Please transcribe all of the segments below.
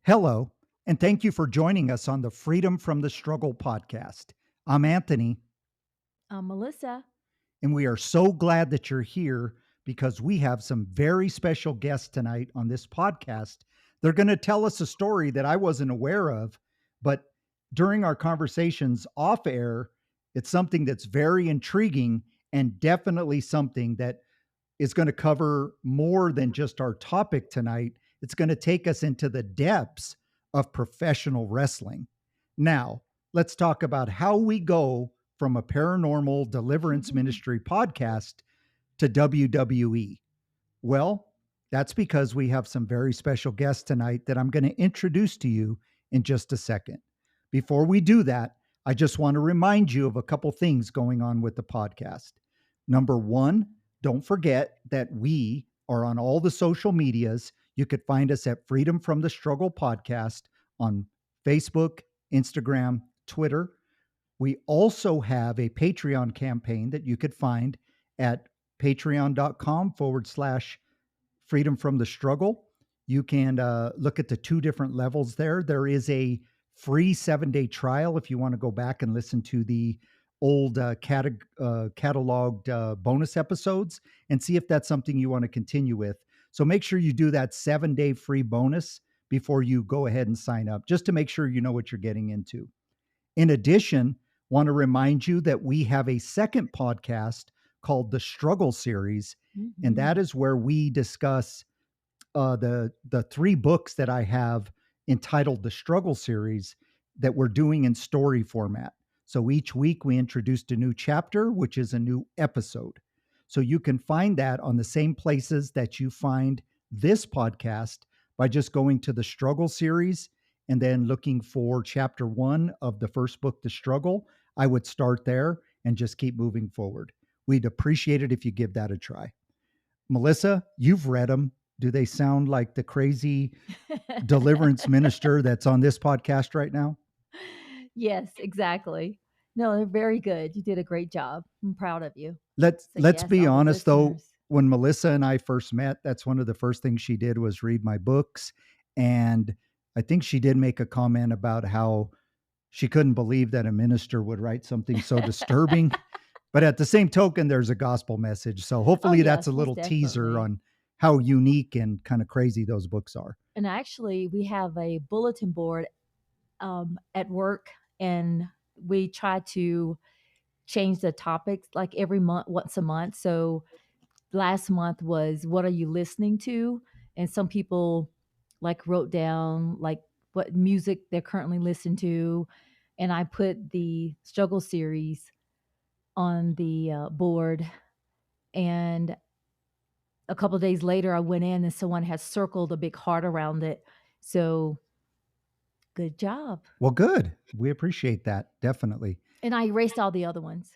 Hello, and thank you for joining us on the Freedom from the Struggle podcast. I'm Anthony, Melissa. and we are so glad that you're here because we have some very special guests tonight on this podcast. They're going to tell us a story that I wasn't aware of, but during our conversations off air, it's something that's very intriguing and definitely something that is going to cover more than just our topic tonight. It's going to take us into the depths of professional wrestling. Now, let's talk about how we go from a paranormal deliverance ministry podcast to WWE. Well, that's because we have some very special guests tonight that I'm going to introduce to you in just a second. Before we do that, I just want to remind you of a couple things going on with the podcast. Number one, don't forget that we are on all the social medias. You could find us at Freedom from the Struggle Podcast on Facebook, Instagram, Twitter. We also have a Patreon campaign that you could find at patreon.com/freedom from the struggle. You can look at the two different levels there. There is a free 7-day trial if you want to go back and listen to the old cataloged bonus episodes and see if that's something you want to continue with. So make sure you do that 7-day free bonus before you go ahead and sign up, just to make sure you know what you're getting into. In addition, want to remind you that we have a second podcast called the Struggle Series, and that is where we discuss the three books that I have entitled the Struggle Series that we're doing in story format. So each week we introduced a new chapter, which is a new episode. So you can find that on the same places that you find this podcast by just going to the Struggle Series and then looking for chapter 1 of the first book, The Struggle. I would start there and just keep moving forward. We'd appreciate it if you give that a try. Melissa, you've read them. Do they sound like the crazy deliverance minister that's on this podcast right now? Yes, exactly. No, they're very good. You did a great job. I'm proud of you. Let's So yes, be all the honest though, listeners. when Melissa and I first met, that's one of the first things she did was read my books. And I think she did make a comment about how she couldn't believe that a minister would write something so disturbing. But at the same token, there's a gospel message. So Oh hopefully that's yes, a most little teaser definitely. on how unique and kind of crazy those books are. And actually, we have a bulletin board at work, and we try to change the topics like every month, once a month. So last month was what are you listening to? And some people like wrote down like what music they're currently listening to. And I put the struggle series on the board. And a couple of days later, I went in and someone had circled a big heart around it. So good job. Well, good. We appreciate that. Definitely. And I erased all the other ones.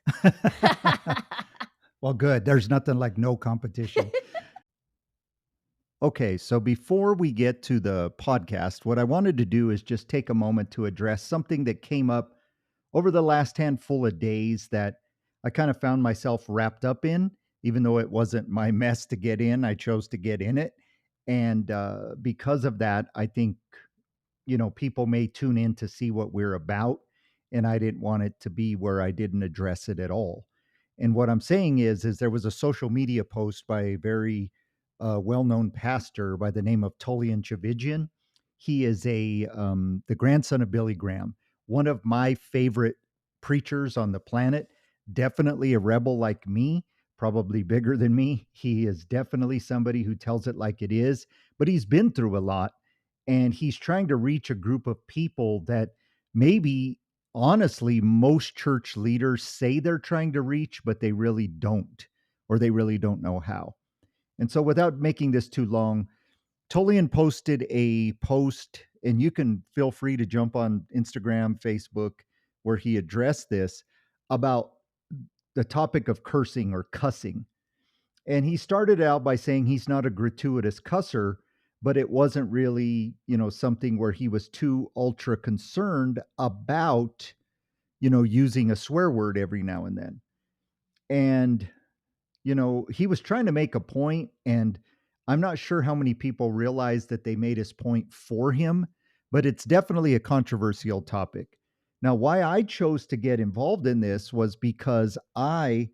Well, good. There's nothing like no competition. Okay, so before we get to the podcast, what I wanted to do is just take a moment to address something that came up over the last handful of days that I kind of found myself wrapped up in, even though it wasn't my mess to get in, I chose to get in it. And because of that, I think, people may tune in to see what we're about. And I didn't want it to be where I didn't address it at all. And what I'm saying is there was a social media post by a very well-known pastor by the name of Tullian Chavigian. He is the grandson of Billy Graham, one of my favorite preachers on the planet. Definitely a rebel like me, probably bigger than me. He is definitely somebody who tells it like it is, but he's been through a lot, and he's trying to reach a group of people that maybe honestly most church leaders say they're trying to reach, but they really don't, or they really don't know how. And so, without making this too long, Tolian posted a post, and you can feel free to jump on Instagram, Facebook, where he addressed this about the topic of cursing or cussing. And he started out by saying he's not a gratuitous cusser, but it wasn't really, something where he was too ultra concerned about, using a swear word every now and then. And he was trying to make a point, and I'm not sure how many people realized that they made his point for him, but it's definitely a controversial topic. Now, why I chose to get involved in this was because I,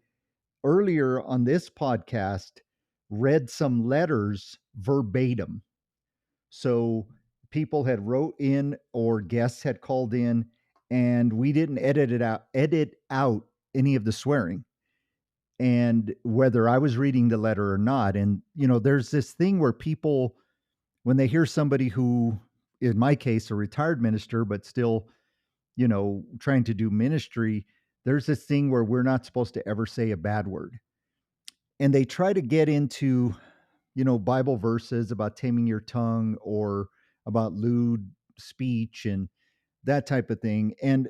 earlier on this podcast, read some letters verbatim. So people had wrote in or guests had called in, and we didn't edit out any of the swearing, and whether I was reading the letter or not. And there's this thing where people, when they hear somebody who, in my case, a retired minister but still trying to do ministry, there's this thing where we're not supposed to ever say a bad word, and they try to get into Bible verses about taming your tongue or about lewd speech and that type of thing. And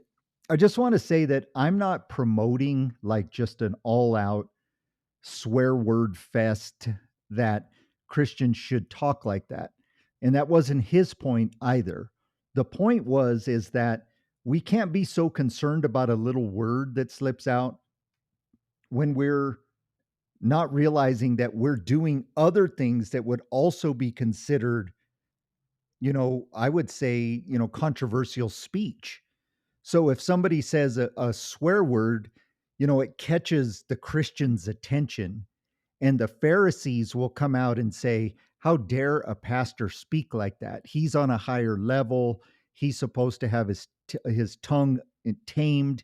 I just want to say that I'm not promoting like just an all out swear word fest, that Christians should talk like that. And that wasn't his point either. The point is that we can't be so concerned about a little word that slips out when we're not realizing that we're doing other things that would also be considered, I would say, controversial speech. So if somebody says a swear word, it catches the Christian's attention, and the Pharisees will come out and say, how dare a pastor speak like that? He's on a higher level. He's supposed to have his tongue tamed,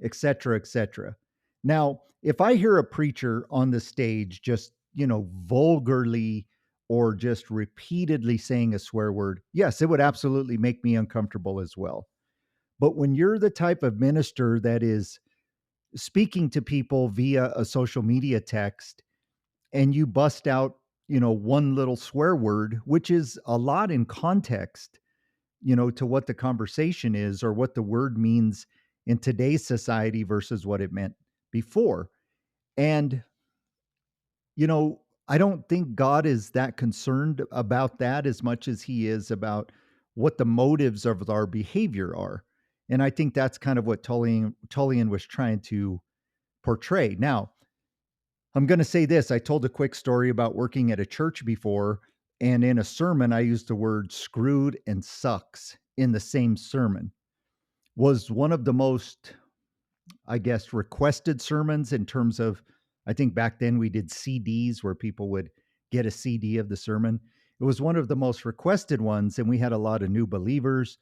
et cetera, et cetera. Now, if I hear a preacher on the stage just, vulgarly or just repeatedly saying a swear word, yes, it would absolutely make me uncomfortable as well. But when you're the type of minister that is speaking to people via a social media text, and you bust out, one little swear word, which is a lot in context, to what the conversation is or what the word means in today's society versus what it meant before. And, I don't think God is that concerned about that as much as he is about what the motives of our behavior are. And I think that's kind of what Tullian was trying to portray. Now, I'm going to say this. I told a quick story about working at a church before, and in a sermon, I used the word screwed and sucks in the same sermon. Was one of the most, I guess, requested sermons in terms of, I think back then we did CDs where people would get a CD of the sermon. It was one of the most requested ones, and we had a lot of new believers.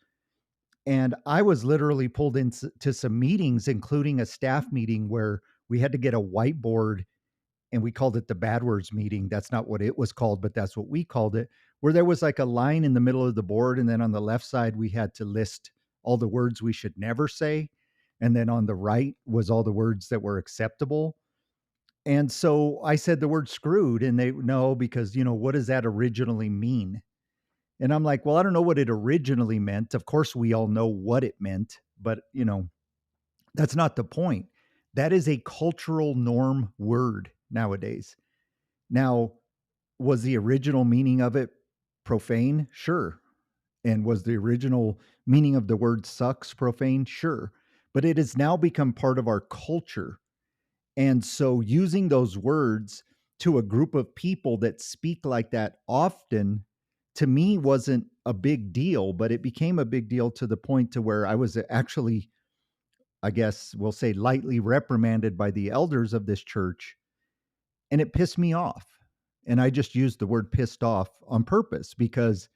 And I was literally pulled into some meetings, including a staff meeting where we had to get a whiteboard, and we called it the bad words meeting. That's not what it was called, but that's what we called it, where there was like a line in the middle of the board. And then on the left side, we had to list all the words we should never say. And then on the right was all the words that were acceptable. And so I said the word screwed, and they, no, because, what does that originally mean? And I'm like, well, I don't know what it originally meant. Of course, we all know what it meant, but, that's not the point. That is a cultural norm word nowadays. Now, was the original meaning of it profane? Sure. And was the original meaning of the word sucks profane? Sure. But it has now become part of our culture. And so using those words to a group of people that speak like that often, to me, wasn't a big deal, but it became a big deal to the point to where I was actually, I guess we'll say, lightly reprimanded by the elders of this church, and it pissed me off. And I just used the word pissed off on purpose because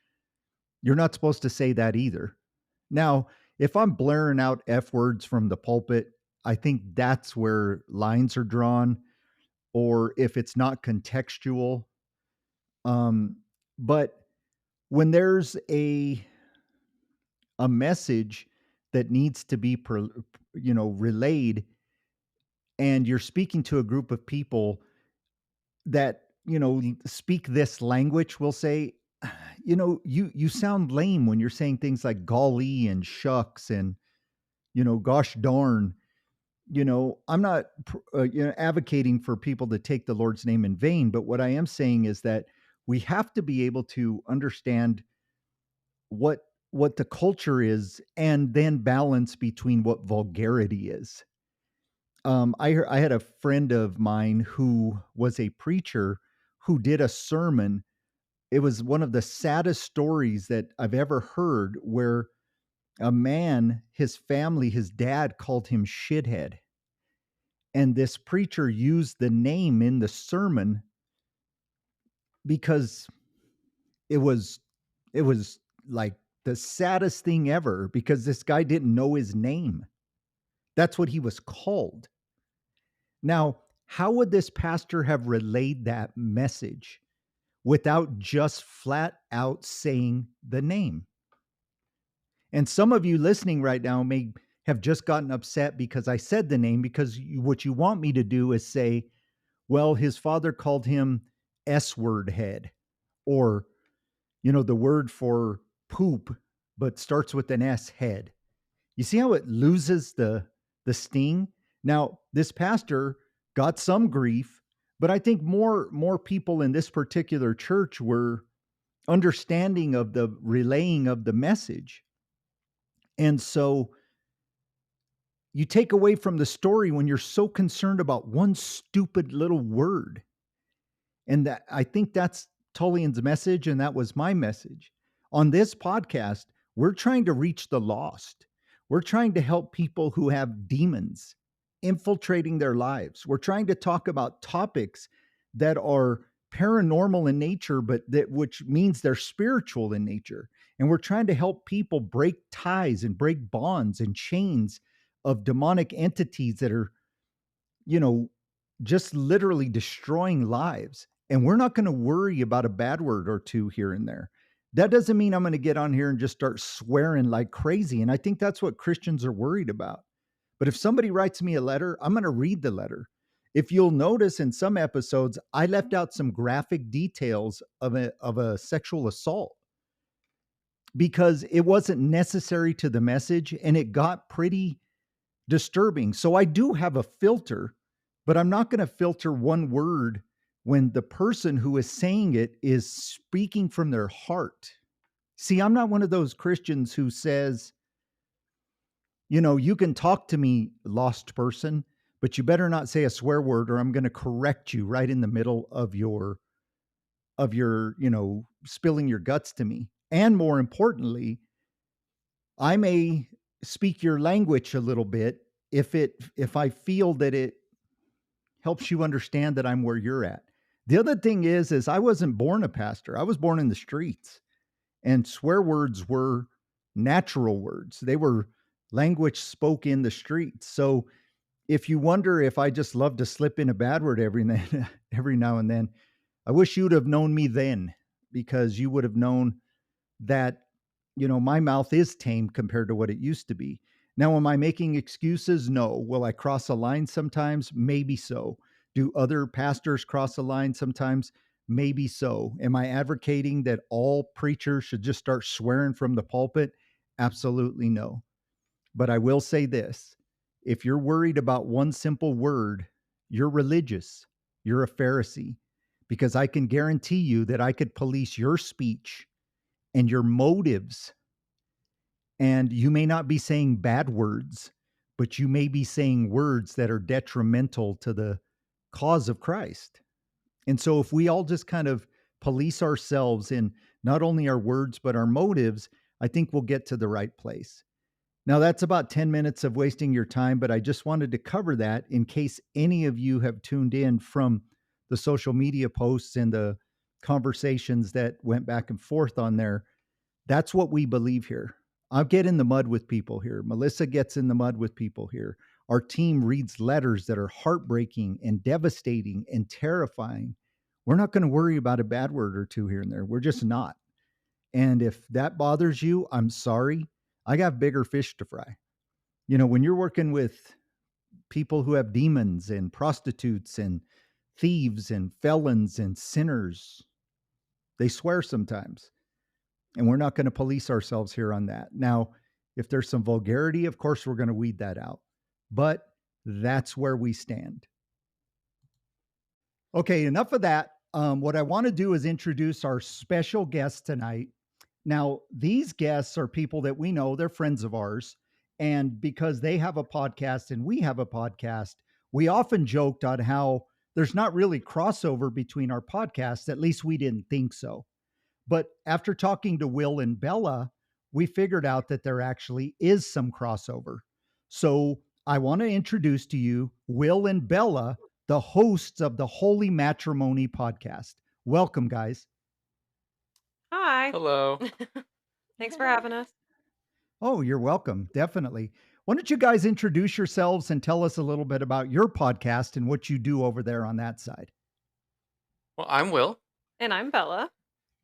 you're not supposed to say that either. Now, if I'm blaring out F words from the pulpit, I think that's where lines are drawn, or if it's not contextual. Um, but when there's a message that needs to be relayed, and you're speaking to a group of people that speak this language, will say, you sound lame when you're saying things like golly and shucks and gosh darn. I'm not advocating for people to take the Lord's name in vain, but what I am saying is that we have to be able to understand what the culture is, and then balance between what vulgarity is. I had a friend of mine who was a preacher who did a sermon. it was one of the saddest stories that I've ever heard, where a man, his family, his dad called him shithead. And this preacher used the name in the sermon because it was it was like the saddest thing ever, because this guy didn't know his name. That's what he was called. Now, how would this pastor have relayed that message without just flat out saying the name? And some of you listening right now may have just gotten upset because I said the name, because what you want me to do is say, well, his father called him S word head, or, the word for poop, but starts with an S, head. You see how it loses the sting? Now, this pastor got some grief, but I think more people in this particular church were understanding of the relaying of the message. And so you take away from the story when you're so concerned about one stupid little word. And that, I think that's Tullian's message, and that was my message. On this podcast, we're trying to reach the lost. We're trying to help people who have demons infiltrating their lives. We're trying to talk about topics that are paranormal in nature, but that which means they're spiritual in nature. And we're trying to help people break ties and break bonds and chains of demonic entities that are, you know, just literally destroying lives. And we're not going to worry about a bad word or two here and there. That doesn't mean I'm going to get on here and just start swearing like crazy. And I think that's what Christians are worried about. But if somebody writes me a letter, I'm going to read the letter. If you'll notice in some episodes, I left out some graphic details of a sexual assault because it wasn't necessary to the message, and it got pretty disturbing. So I do have a filter, but I'm not going to filter one word when the person who is saying it is speaking from their heart. See, I'm not one of those Christians who says, you can talk to me, lost person, but you better not say a swear word or I'm going to correct you right in the middle of your spilling your guts to me. And more importantly, I may speak your language a little bit if I feel that it helps you understand that I'm where you're at. The other thing is I wasn't born a pastor. I was born in the streets, and swear words were natural words. They were language spoke in the streets. So if you wonder if I just love to slip in a bad word every now and then, I wish you'd have known me then, because you would have known that, my mouth is tame compared to what it used to be. Now, am I making excuses? No. Will I cross a line sometimes? Maybe so. Do other pastors cross a line sometimes? Maybe so. Am I advocating that all preachers should just start swearing from the pulpit? Absolutely no. But I will say this. If you're worried about one simple word, you're religious. You're a Pharisee, because I can guarantee you that I could police your speech and your motives. And you may not be saying bad words, but you may be saying words that are detrimental to the cause of Christ. And so if we all just kind of police ourselves in not only our words, but our motives, I think we'll get to the right place. Now, that's about 10 minutes of wasting your time, but I just wanted to cover that in case any of you have tuned in from the social media posts and the conversations that went back and forth on there. That's what we believe here. I'll get in the mud with people here. Melissa gets in the mud with people here. Our team reads letters that are heartbreaking and devastating and terrifying. We're not going to worry about a bad word or two here and there. We're just not. And if that bothers you, I'm sorry. I got bigger fish to fry. When you're working with people who have demons and prostitutes and thieves and felons and sinners, they swear sometimes. And we're not going to police ourselves here on that. Now, if there's some vulgarity, of course, we're going to weed that out. But that's where we stand. Okay, enough of that. What I want to do is introduce our special guest tonight. Now, these guests are people that we know, they're friends of ours. And because they have a podcast and we have a podcast, we often joked on how there's not really crossover between our podcasts. At least we didn't think so. But after talking to Will and Bella, we figured out that there actually is some crossover. So I want to introduce to you Will and Bella, the hosts of the Holy Matrimony Podcast. Welcome, guys. Hi. Hello. Thanks for having us. Oh, you're welcome. Definitely. Why don't you guys introduce yourselves and tell us a little bit about your podcast and what you do over there on that side? Well, I'm Will, And I'm Bella.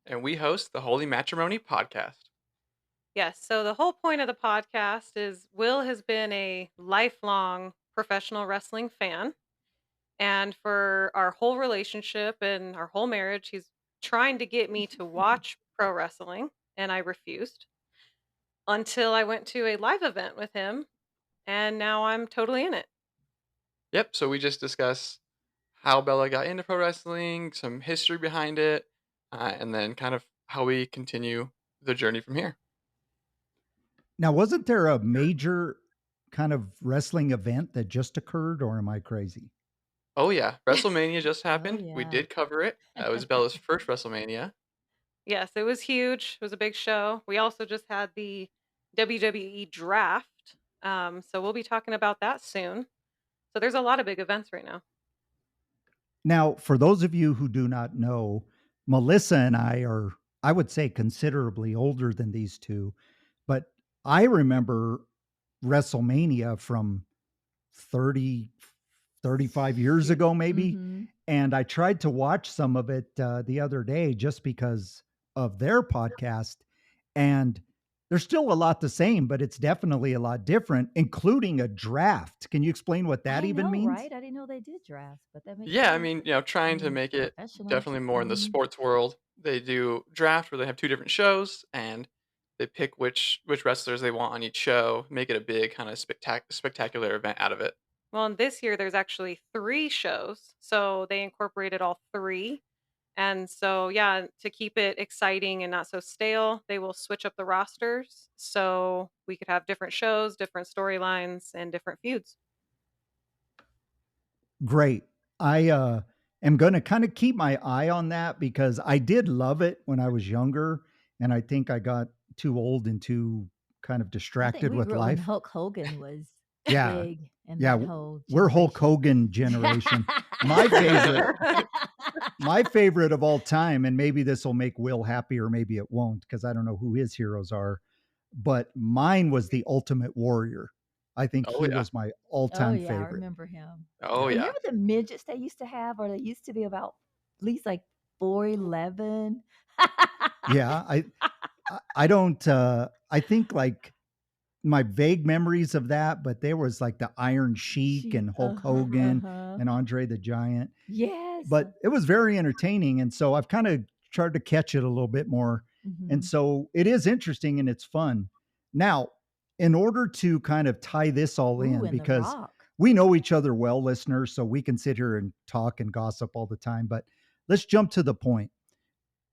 and we host the Holy Matrimony Podcast. Yes. So the whole point of the podcast is Will has been a lifelong professional wrestling fan. And for our whole relationship and our whole marriage, he's trying to get me to watch pro wrestling. And I refused until I went to a live event with him. And now I'm totally in it. Yep, so we just discuss how Bella got into pro wrestling, some history behind it, and then kind of how we continue the journey from here. Now, wasn't there a major kind of wrestling event that just occurred, or am I crazy? Oh, yeah, WrestleMania just happened. We yeah. did cover it. That was Bella's first WrestleMania. Yes, it was huge. It was a big show. We also just had the WWE draft. So we'll be talking about that soon. So there's a lot of big events right now. Now, for those of you who do not know, Melissa and I are, I would say, considerably older than these two, but I remember WrestleMania from 30, 35 years ago, maybe. Mhm. And I tried to watch some of it the other day just because of their podcast. And there's still a lot the same, but it's definitely a lot different, including a draft. Can you explain what that I even know, means? right? I didn't know they did drafts, but that makes Yeah, I sense. mean, I trying to mean, make it professional. definitely more in the Mhm. sports world. They do draft where they have two different shows, and they pick which wrestlers they want on each show, make it a big kind of spectacular event out of it. Well, and this year there's actually 3 shows. So they incorporated all 3. And so, yeah, to keep it exciting and not so stale, they will switch up the rosters so we could have different shows, different storylines, and different feuds. Great. I am going to kind of keep my eye on that because I did love it when I was younger. And I think I got too old and too kind of I think distracted we with grew up when life. Hulk Hogan was Yeah. big in Yeah. that whole We're Hulk generation. Hogan generation. My favorite, my favorite of all time, and maybe this will make Will happy or maybe it won't because I don't know who his heroes are, but mine was the Ultimate Warrior. I think Oh he yeah. was my Oh, all-time yeah, I favorite. remember him. Oh yeah. Remember the midgets they used to have, or they used to be about at least like 4'11"? Yeah, I don't I think like my vague memories of that, but there was like the Iron Sheik She and Hulk uh-huh, Hogan uh-huh. and Andre the Giant. Yes. But it was very entertaining. And so I've kind of tried to catch it a little bit more. And Mhm. so it is interesting and it's fun. Now, in order to kind of tie this all Ooh, in, and The because Rock. we know each other well, listeners, so we can sit here and talk and gossip all the time. But let's jump to the point.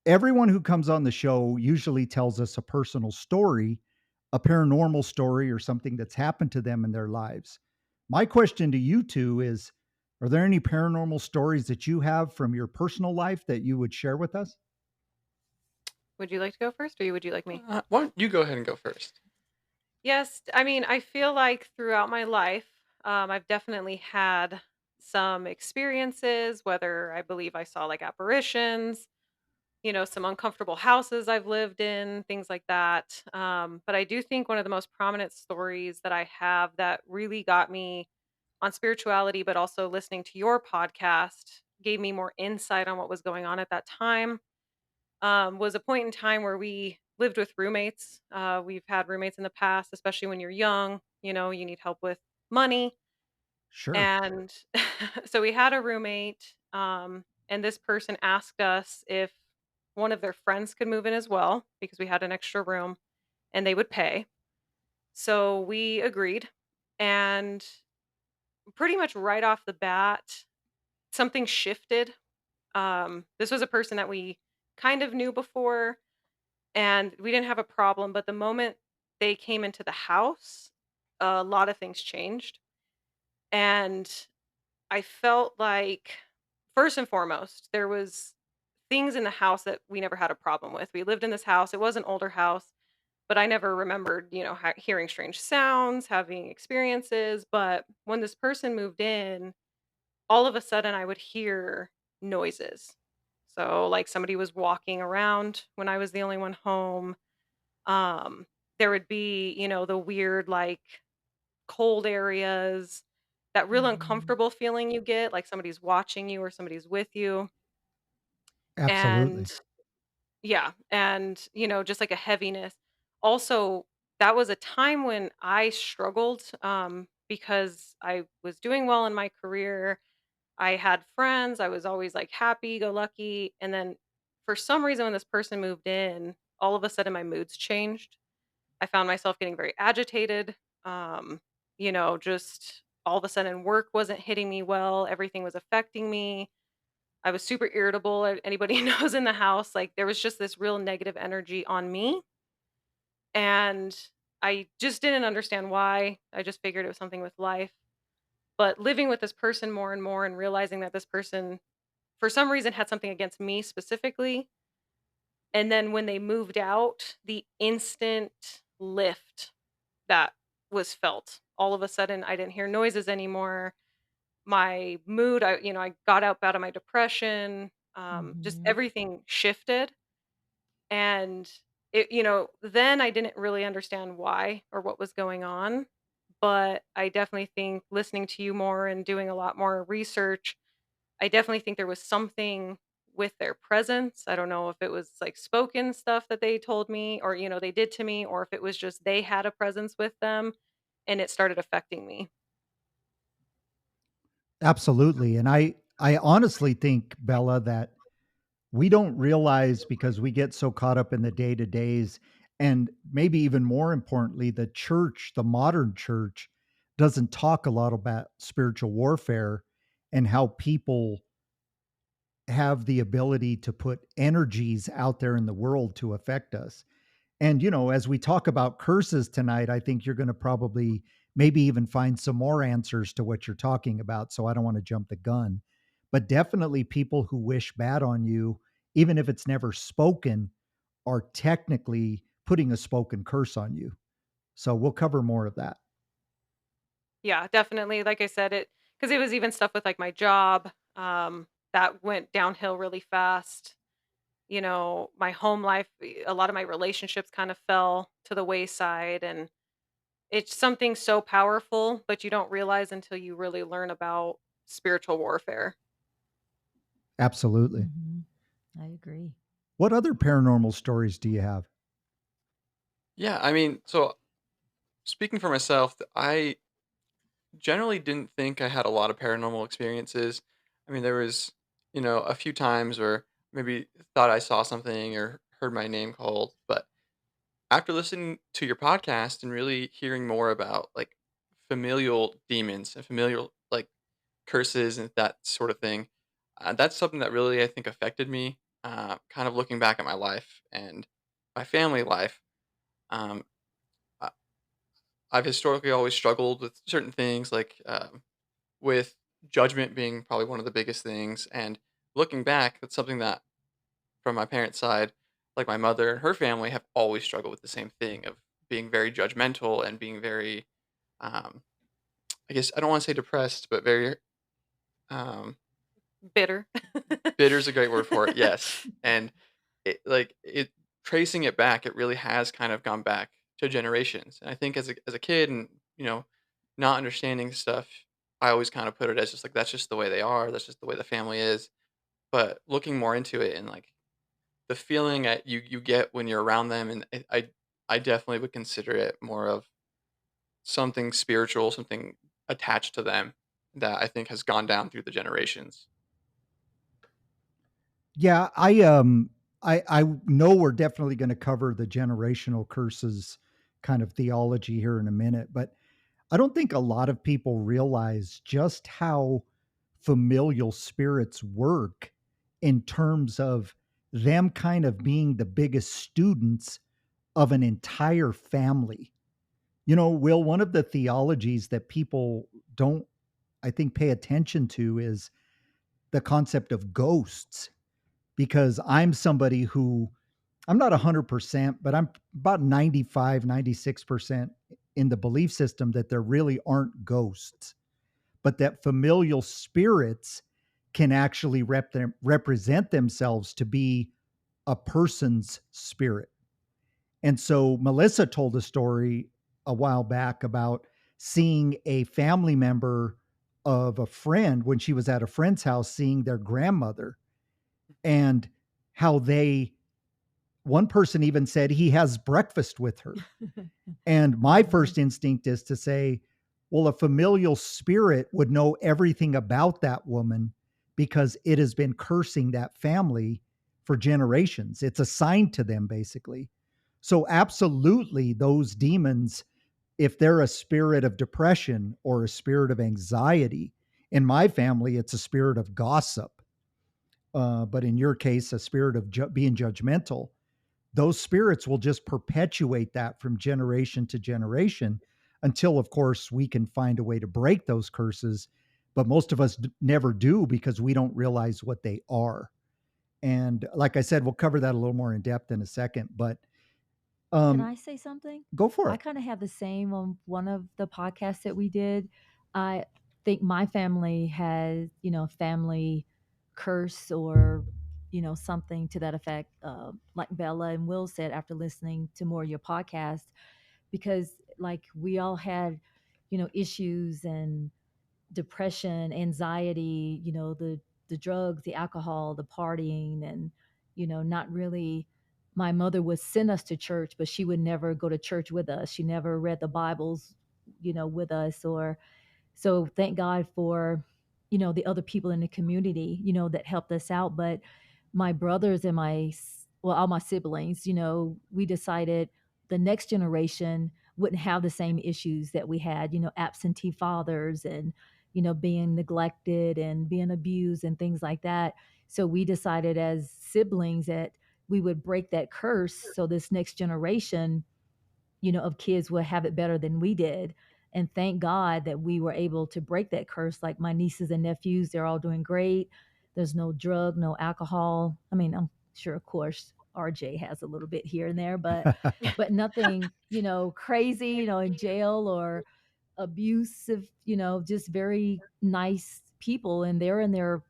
Everyone who comes on the show usually tells us a personal story, a paranormal story, or something that's happened to them in their lives. My question to you two is, are there any paranormal stories that you have from your personal life that you would share with us? Would you like to go first or would you like me? Why don't you go ahead and go first? Yes, I mean, I feel like throughout my life, I've definitely had some experiences, whether I believe I saw like apparitions, some uncomfortable houses I've lived in, things like that. But I do think one of the most prominent stories that I have that really got me on spirituality, but also listening to your podcast gave me more insight on what was going on at that time. Was a point in time where we lived with roommates. We've had roommates in the past, especially when you're young, you need help with money. Sure. And so we had a roommate, and this person asked us if one of their friends could move in as well because we had an extra room and they would pay. So we agreed. And pretty much right off the bat, something shifted. This was a person that we kind of knew before and we didn't have a problem. But the moment they came into the house, a lot of things changed. And I felt like, first and foremost, there was things in the house that we never had a problem with. We lived in this house. It was an older house, but I never remembered, hearing strange sounds, having experiences. But when this person moved in, all of a sudden I would hear noises. So, like somebody was walking around when I was the only one home. Um, there would be, the weird, like cold areas, that real Mhm. uncomfortable feeling you get, like somebody's watching you or somebody's with you. And Absolutely. yeah, and just like a heaviness. Also, that was a time when I struggled because I was doing well in my career. I had friends, I was always like happy go lucky, and then for some reason when this person moved in, all of a sudden my moods changed. I found myself getting very agitated. Um, just all of a sudden work wasn't hitting me well, everything was affecting me. I was super irritable. Anybody knows in the house, like there was just this real negative energy on me. And I just didn't understand why. I just figured it was something with life. But living with this person more and more and realizing that this person, for some reason, had something against me specifically. And then when they moved out, the instant lift that was felt. All of a sudden, I didn't hear noises anymore. My mood, I got up out of my depression. Just Mhm. everything shifted. And then I didn't really understand why or what was going on. But I definitely think listening to you more and doing a lot more research, I definitely think there was something with their presence. I don't know if it was like spoken stuff that they told me or, they did to me, or if it was just they had a presence with them and it started affecting me. Absolutely. And I honestly think, Bella, that we don't realize because we get so caught up in the day-to-days, and maybe even more importantly, the church, the modern church, doesn't talk a lot about spiritual warfare and how people have the ability to put energies out there in the world to affect us. And, as we talk about curses tonight, I think you're going to probably maybe even find some more answers to what you're talking about. So I don't want to jump the gun. But definitely people who wish bad on you, even if it's never spoken, are technically putting a spoken curse on you. So we'll cover more of that. Yeah, definitely. Like I said, because it was even stuff with like my job that went downhill really fast. My home life, a lot of my relationships kind of fell to the wayside. And it's something so powerful, but you don't realize until you really learn about spiritual warfare. Absolutely. Mhm. I agree. What other paranormal stories do you have? Yeah, I mean, so speaking for myself, I generally didn't think I had a lot of paranormal experiences. I mean, there was, a few times where maybe thought I saw something or heard my name called, but after listening to your podcast and really hearing more about like familial demons and familial like curses and that sort of thing, that's something that really I think affected me. Kind of looking back at my life and my family life, um, I- I've historically always struggled with certain things, like with judgment being probably one of the biggest things. And looking back, that's something that from my parents' side, like my mother and her family have always struggled with the same thing of being very judgmental and being very, um, I guess I don't want to say depressed, but very Bitter. bitter is a great word for it. Yes, and it tracing it back, it really has kind of gone back to generations. And I think as a kid and not understanding stuff, I always kind of put it as just like that's just the way they are. That's just the way the family is. But looking more into it and like the feeling that you get when you're around them, and I definitely would consider it more of something spiritual, something attached to them that I think has gone down through the generations. Yeah, I know we're definitely going to cover the generational curses kind of theology here in a minute, but I don't think a lot of people realize just how familial spirits work in terms of them kind of being the biggest students of an entire family. Will, one of the theologies that people don't, I think, pay attention to is the concept of ghosts. because I'm somebody who I'm not 100%, but I'm about 95, 96% in the belief system that there really aren't ghosts, but that familial spirits can actually represent themselves to be a person's spirit. And so Melissa told a story a while back about seeing a family member of a friend when she was at a friend's house, seeing their grandmother, and how one person even said he has breakfast with her. And my first instinct is to say, well, a familial spirit would know everything about that woman because it has been cursing that family for generations. It's assigned to them, basically. So, absolutely, those demons, if they're a spirit of depression or a spirit of anxiety, in my family, it's a spirit of gossip. But in your case, a spirit of being judgmental, those spirits will just perpetuate that from generation to generation until, of course, we can find a way to break those curses. But most of us never do because we don't realize what they are. And like I said, we'll cover that a little more in depth in a second. But Can um, I say something? go for I it. kind of have the same on one of the podcasts that we did. I think my family has, family curse or, something to that effect, like Bella and Will said after listening to more of your podcast, because like we all had, issues and depression, anxiety, the drugs, the alcohol, the partying, and not really. My mother would send us to church, but she would never go to church with us. She never read the Bibles, with us. Or so thank God for, the other people in the community, that helped us out. But my brothers and all my siblings, we decided the next generation wouldn't have the same issues that we had, absentee fathers and, being neglected and being abused and things like that. So we decided as siblings that we would break that curse. So this next generation, of kids will have it better than we did. And thank God that we were able to break that curse. Like my nieces and nephews, they're all doing great. There's no drug, no alcohol. I mean, I'm sure, of course, RJ has a little bit here and there, but nothing, crazy, in jail or abusive, just very nice people. And they're in their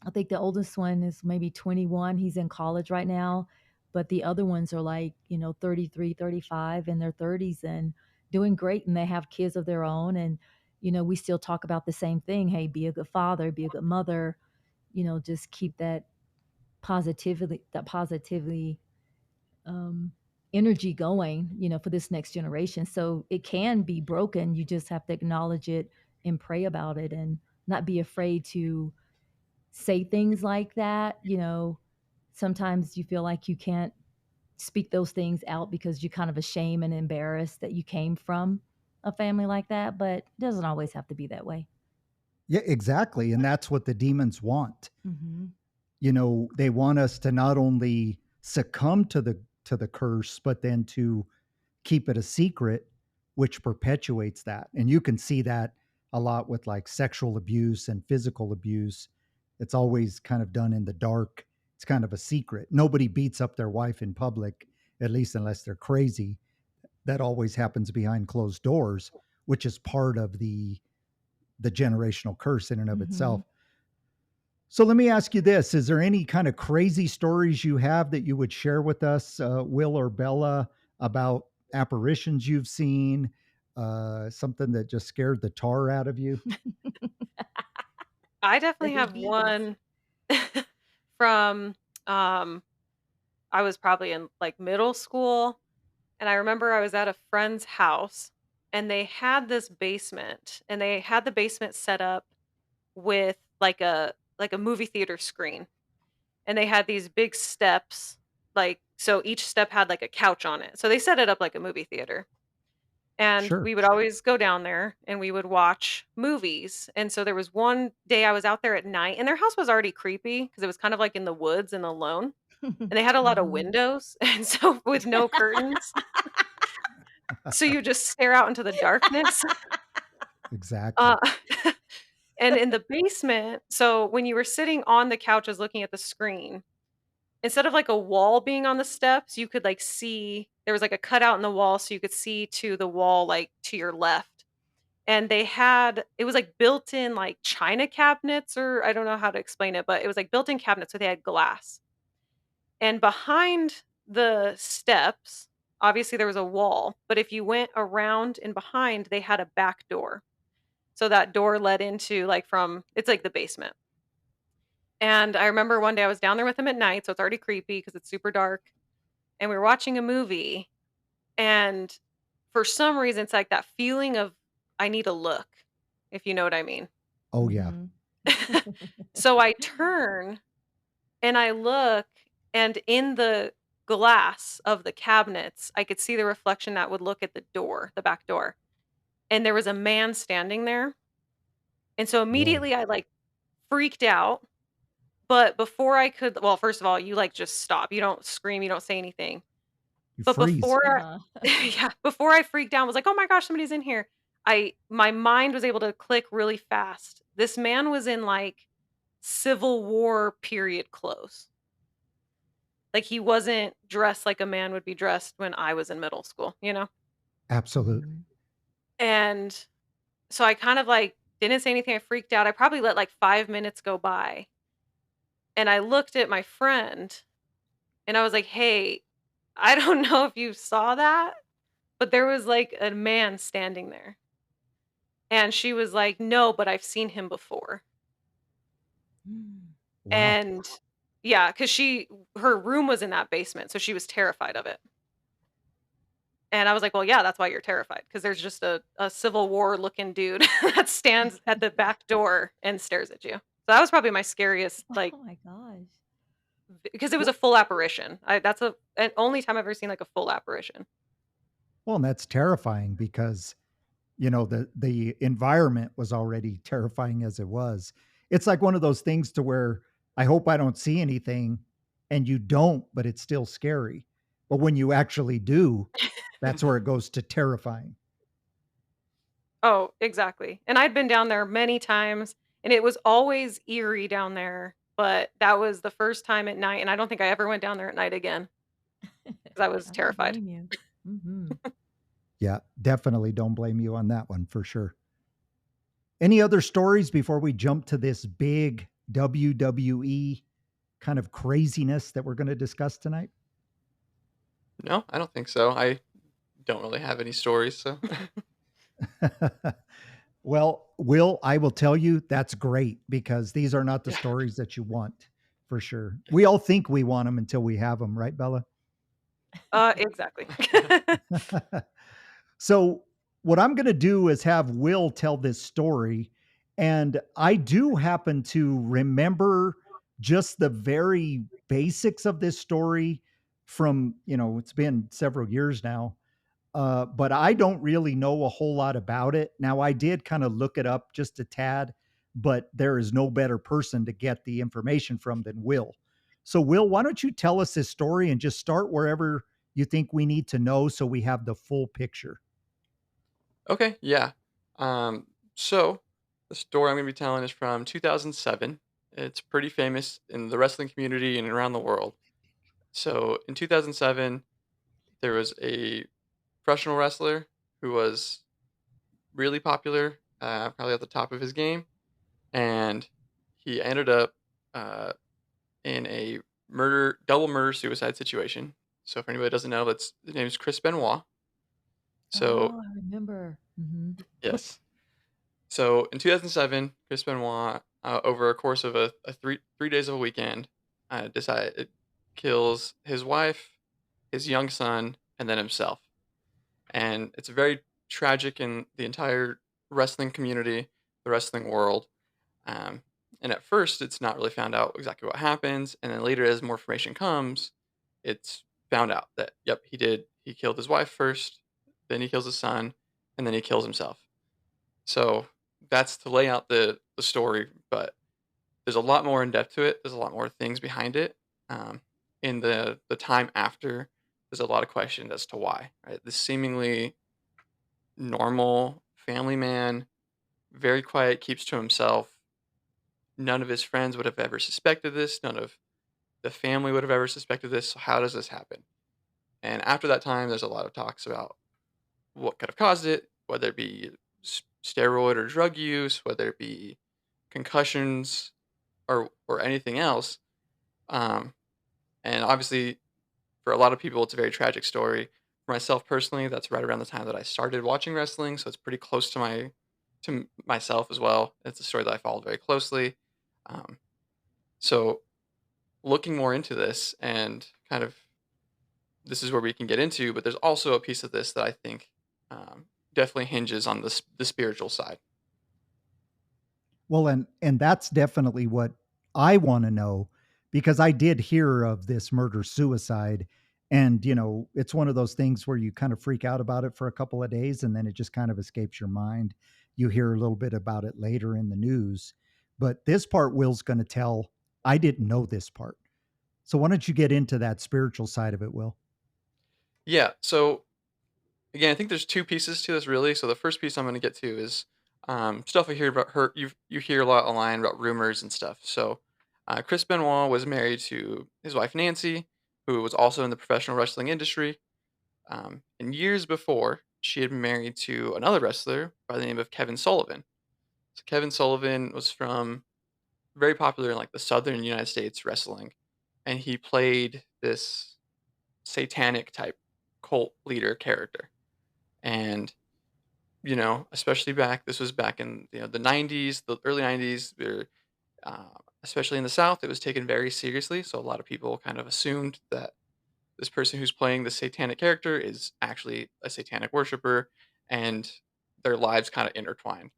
I think the oldest one is maybe 21. He's in college right now. But the other ones are like, 33, 35 in their 30s and doing great. And they have kids of their own. And, we still talk about the same thing. Hey, be a good father, be a good mother, just keep that positively um, energy going, for this next generation. So it can be broken. You just have to acknowledge it and pray about it and not be afraid to say things like that. Sometimes you feel like you can't speak those things out because you're kind of ashamed and embarrassed that you came from a family like that, but it doesn't always have to be that way. Yeah, exactly. And that's what the demons want. Mm-hmm. They want us to not only succumb to the curse, but then to keep it a secret, which perpetuates that. And you can see that a lot with like sexual abuse and physical abuse. It's always kind of done in the dark. It's kind of a secret. Nobody beats up their wife in public, at least unless they're crazy. That always happens behind closed doors, which is part of the generational curse in and of Mm-hmm. itself. So let me ask you this. Is there any kind of crazy stories you have that you would share with us, Will or Bella, about apparitions you've seen, something that just scared the tar out of you? I The definitely have heebie-jeebies. one from um I was probably in like middle school, and I remember I was at a friend's house and they had this basement and they had the basement set up with like a movie theater screen. And they had these big steps, like so each step had like a couch on it. So they set it up like a movie theater. And Sure. we would always go down there and we would watch movies. And so there was one day I was out there at night and their house was already creepy because it was kind of like in the woods and alone. And they had a lot of Mm-hmm. windows and so with no curtains. So you just stare out into the darkness. Exactly. Uh and in the basement, so when you were sitting on the couches looking at the screen, instead of like a wall being on the steps, you could like see there was like a cutout in the wall so you could see to the wall like to your left. And they had it was like built-in like china cabinets, or I don't know how to explain it, but it was like built-in cabinets, so they had glass. And behind the steps, obviously there was a wall, but if you went around and behind, they had a back door. So that door led into like from it's like the basement. And I remember one day I was down there with him at night, so it's already creepy because it's super dark. And we were watching a movie, and for some reason, it's like that feeling of I need a look, if you know what I mean. Oh, yeah. Mhm. So I turn and I look, and in the glass of the cabinets, I could see the reflection that would look at the door, the back door. And there was a man standing there. And so Whoa. immediately I like freaked out. But before I could, well, first of all, you like just stop. You don't scream, you don't say anything. You But freeze. Uh-huh. yeah, before I freaked out, was like, "Oh my gosh, somebody's in here." My mind was able to click really fast. This man was in like Civil War period clothes. Like he wasn't dressed like a man would be dressed when I was in middle school, you know? Absolutely. Mhm. And so I kind of like didn't say anything. I freaked out. I probably let like 5 minutes go by. And I looked at my friend and I was like, "Hey, I don't know if you saw that, but there was like a man standing there." And she was like, "No, but I've seen him before." Mm. Wow. And yeah, because her room was in that basement, so she was terrified of it. And I was like, "Well, yeah, that's why you're terrified, because there's just a Civil War looking dude that stands at the back door and stares at you." So that was probably my scariest, like, Oh my gosh. because it was Well, a full apparition. That's an only time I've ever seen like a full apparition. well, and that's terrifying because the environment was already terrifying as it was. It's like one of those things to where I hope I don't see anything, and you don't, but it's still scary. But when you actually do, that's where it goes to terrifying. Oh, exactly. And I'd been down there many times, and it was always eerie down there, but that was the first time at night, and I don't think I ever went down there at night again because I was I don't terrified. blame you. Mhm. Yeah, definitely don't blame you on that one for sure. Any other stories before we jump to this big WWE kind of craziness that we're going to discuss tonight? No, I don't think so. I don't really have any stories, so Well, Will, I will tell you that's great because these are not the yeah. stories that you want for sure. We all think we want them until we have them, right, Bella? Exactly. So, what I'm going to do is have Will tell this story. And I do happen to remember just the very basics of this story from, it's been several years now. But I don't really know a whole lot about it. Now, I did kind of look it up just a tad, but there is no better person to get the information from than Will. So, Will, why don't you tell us this story and just start wherever you think we need to know so we have the full picture? Okay, yeah. So the story I'm gonna be telling is from 2007. It's pretty famous in the wrestling community and around the world. So in 2007, there was a professional wrestler who was really popular, probably at the top of his game, and he ended up uh, in a double murder suicide situation. So if anybody doesn't know, that's his name is Chris Benoit. So Oh, I remember. Mhm. yes, so in 2007, Chris Benoit, over a course of a three days of a weekend, decided kills his wife, his young son, and then himself. And it's very tragic in the entire wrestling community, the wrestling world. Um, and at first, it's not really found out exactly what happens, and then later, as more information comes, it's found out that yep, he did. He killed his wife first, then he kills his son, and then he kills himself. So that's to lay out the story, but there's a lot more in depth to it. There's a lot more things behind it. Um, in the time after, there's a lot of questions as to why. Right, this seemingly normal family man, very quiet, keeps to himself. None of his friends would have ever suspected this. None of the family would have ever suspected this. So how does this happen? And after that time, there's a lot of talks about what could have caused it, whether it be steroid or drug use, whether it be concussions or anything else. Um, and obviously, for a lot of people, it's a very tragic story. For myself personally, that's right around the time that I started watching wrestling, so it's pretty close to myself as well. It's a story that I followed very closely. Um, so looking more into this and kind of this is where we can get into, but there's also a piece of this that I think definitely hinges on the spiritual side. Well, and that's definitely what I wanna know, because I did hear of this murder suicide, and, it's one of those things where you kind of freak out about it for a couple of days, and then it just kind of escapes your mind. You hear a little bit about it later in the news, but this part Will's gonna tell, I didn't know this part. So why don't you get into that spiritual side of it, Will? Yeah. So again, I think there's two pieces to this really. So the first piece I'm going to get to is stuff I hear about her. You hear a lot online about rumors and stuff. So Chris Benoit was married to his wife Nancy, who was also in the professional wrestling industry. And years before, she had been married to another wrestler by the name of Kevin Sullivan. So Kevin Sullivan was from very popular in like the southern United States wrestling, and he played this satanic type cult leader character. And especially this was back in the 90s, the early 90s, uh, especially in the South, it was taken very seriously. So a lot of people kind of assumed that this person who's playing the satanic character is actually a satanic worshiper, and their lives kind of intertwined.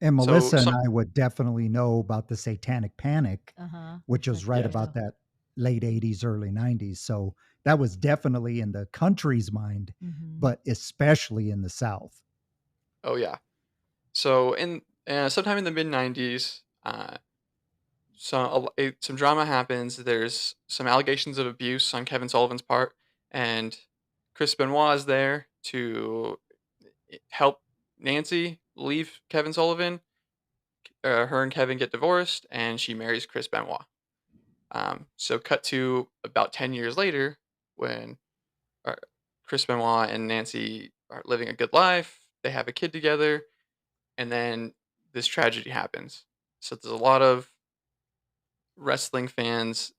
And So Melissa and some, I would definitely know about the Satanic Panic, Uh-huh. which was right yes, about Sacramento. that late 80s, early 90s. So that was definitely in the country's mind, Mm-hmm. but especially in the South. oh yeah. So in sometime in the mid 90s, some drama happens. There's some allegations of abuse on Kevin Sullivan's part, and Chris Benoit is there to help Nancy leave Kevin Sullivan. Her and Kevin get divorced, and she marries Chris Benoit. So cut to about 10 years later, when uh, Chris Benoit and Nancy are living a good life. They have a kid together, and then this tragedy happens. So there's a lot of wrestling fans,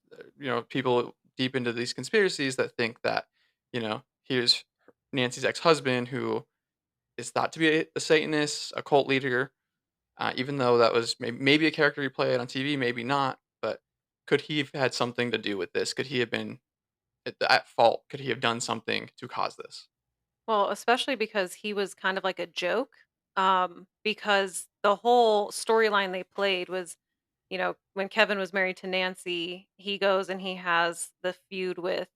people deep into these conspiracies that think that, here's Nancy's ex-husband who is thought to be a Satanist, a cult leader, even though that was maybe a character he played on TV, maybe not. But could he have had something to do with this? Could he have been at fault? Could he have done something to cause this? Well, especially because he was kind of like a joke. Because the whole storyline they played was, when Kevin was married to Nancy, he goes and he has the feud with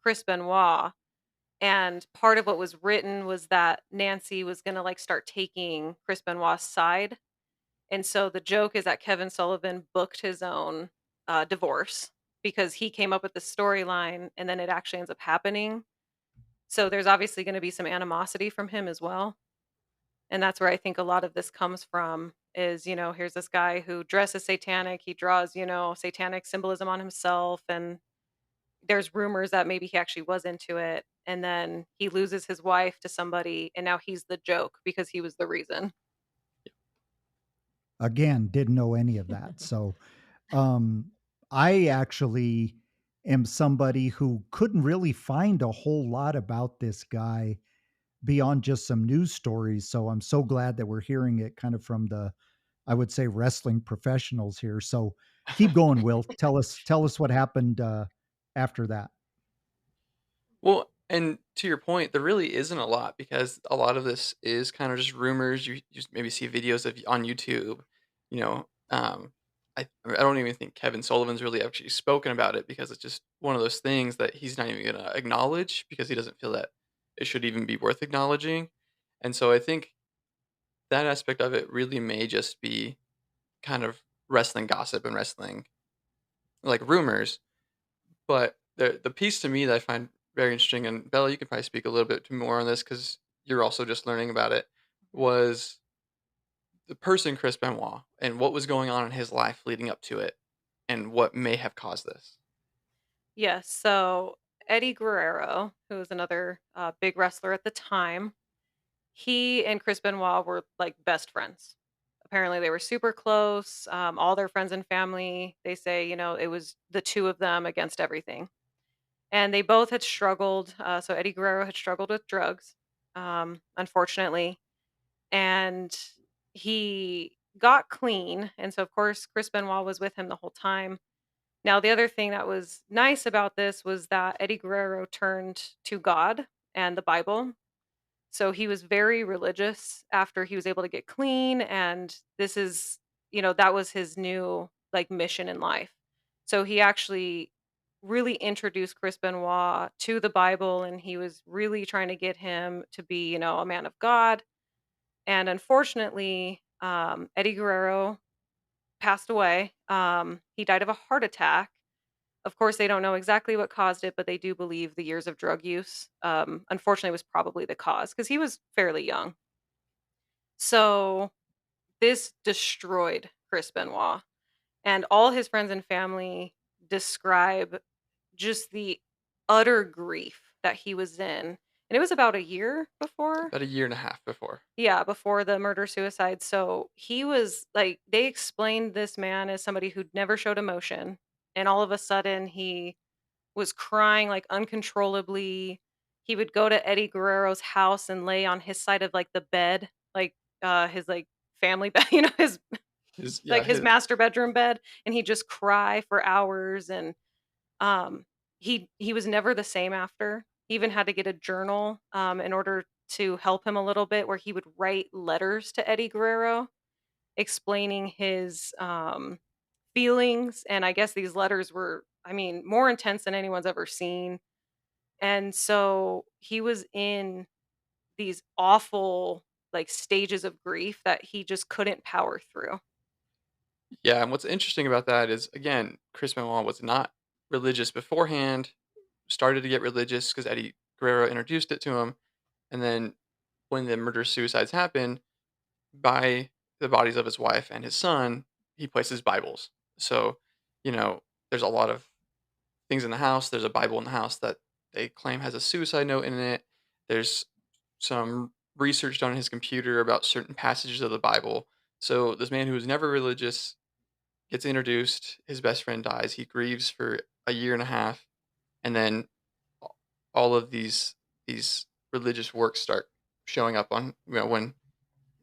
Chris Benoit. And part of what was written was that Nancy was going to like start taking Chris Benoit's side. And so the joke is that Kevin Sullivan booked his own divorce because he came up with the storyline and then it actually ends up happening. So there's obviously going to be some animosity from him as well. And that's where I think a lot of this comes from is, here's this guy who dresses satanic. He draws, satanic symbolism on himself. And there's rumors that maybe he actually was into it. And then he loses his wife to somebody. And now he's the joke because he was the reason. Again, didn't know any of that. So um, I actually am somebody who couldn't really find a whole lot about this guy beyond just some news stories. So I'm so glad that we're hearing it kind of from the, I would say, wrestling professionals here. So keep going, Will. Tell us what happened after that. Well, and to your point, there really isn't a lot because a lot of this is kind of just rumors. You just maybe see videos of on YouTube. You know, I don't even think Kevin Sullivan's really actually spoken about it because it's just one of those things that he's not even going to acknowledge because he doesn't feel that it should even be worth acknowledging. And so I think that aspect of it really may just be kind of wrestling gossip and wrestling like rumors. But the piece to me that I find very interesting, and Bella, you could probably speak a little bit more on this because you're also just learning about it, was the person Chris Benoit and what was going on in his life leading up to it, and what may have caused this. Yes. So Eddie Guerrero, who was another big wrestler at the time, he and Chris Benoit were like best friends. Apparently, they were super close. All their friends and family, they say, it was the two of them against everything. And they both had struggled. So Eddie Guerrero had struggled with drugs, unfortunately, and he got clean. And so, of course, Chris Benoit was with him the whole time. Now, the other thing that was nice about this was that Eddie Guerrero turned to God and the Bible. So he was very religious after he was able to get clean. And this is, that was his new like mission in life. So he actually really introduced Chris Benoit to the Bible, and he was really trying to get him to be, a man of God. And unfortunately, Eddie Guerrero passed away. He died of a heart attack. Of course, they don't know exactly what caused it, but they do believe the years of drug use, unfortunately, was probably the cause because he was fairly young. So this destroyed Chris Benoit, and all his friends and family describe just the utter grief that he was in. And it was about a year before. About a year and a half before. Yeah, before the murder suicide. So he was like, they explained this man as somebody who'd never showed emotion. And all of a sudden, he was crying like uncontrollably. He would go to Eddie Guerrero's house and lay on his side of like the bed, like his like family bed, his His like yeah, his his master bedroom bed, and he'd just cry for hours. And um he was never the same after. He even had to get a journal in order to help him a little bit, where he would write letters to Eddie Guerrero explaining his feelings. And I guess these letters were, I mean, more intense than anyone's ever seen. And so he was in these awful like stages of grief that he just couldn't power through. Yeah, and what's interesting about that is, again, Chris Benoit was not religious beforehand, started to get religious because Eddie Guerrero introduced it to him, and then when the murder-suicides happened, by the bodies of his wife and his son, he places Bibles. So, you know, there's a lot of things in the house. There's a Bible in the house that they claim has a suicide note in it. There's some research done on his computer about certain passages of the Bible. So this man who was never religious gets introduced, his best friend dies, he grieves for a year and a half, and then a- all of these religious works start showing up on, when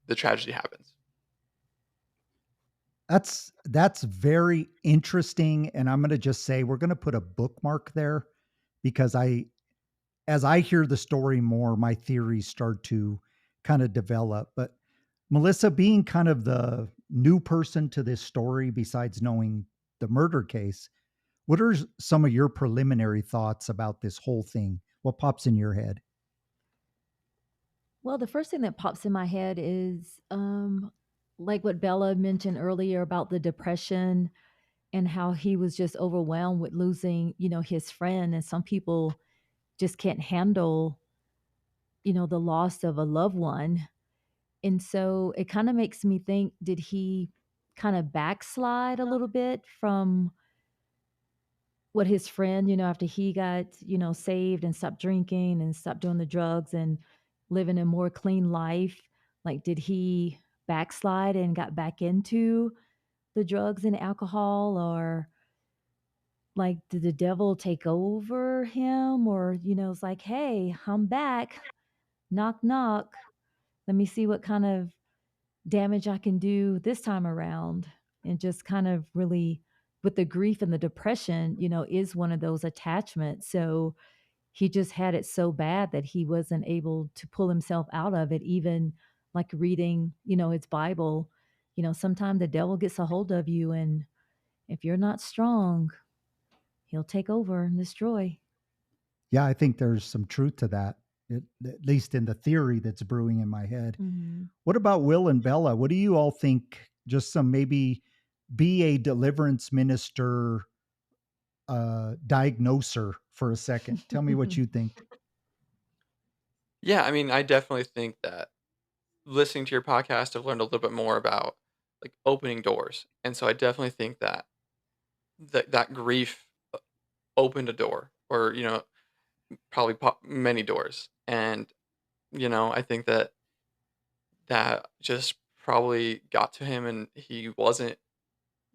the tragedy happens. That's very interesting, and I'm gonna just say we're gonna put a bookmark there because as I hear the story more, my theories start to kind of develop. But Melissa, being kind of the new person to this story, besides knowing the murder case, what are some of your preliminary thoughts about this whole thing? What pops in your head? Well, the first thing that pops in my head is like what Bella mentioned earlier about the depression and how he was just overwhelmed with losing, his friend. And some people just can't handle, the loss of a loved one. And so it kind of makes me think, did he kind of backslide a little bit from what his friend, after he got, saved and stopped drinking and stopped doing the drugs and living a more clean life? Like, did he backslide and got back into the drugs and alcohol? Or like, did the devil take over him? Or, it's like, hey, I'm back. Knock, knock. Let me see what kind of damage I can do this time around. And just kind of really, with the grief and the depression, is one of those attachments. So he just had it so bad that he wasn't able to pull himself out of it, even like reading, his Bible. Sometimes the devil gets a hold of you, and if you're not strong, he'll take over and destroy. Yeah, I think there's some truth to that, at least in the theory that's brewing in my head. Mm-hmm. What about Will and Bella? What do you all think? Just some maybe be a deliverance minister diagnoser for a second. Tell me what you think. Yeah, I mean, I definitely think that listening to your podcast, I've learned a little bit more about like opening doors, and so I definitely think that that grief opened a door, or probably many doors. And I think that just probably got to him, and he wasn't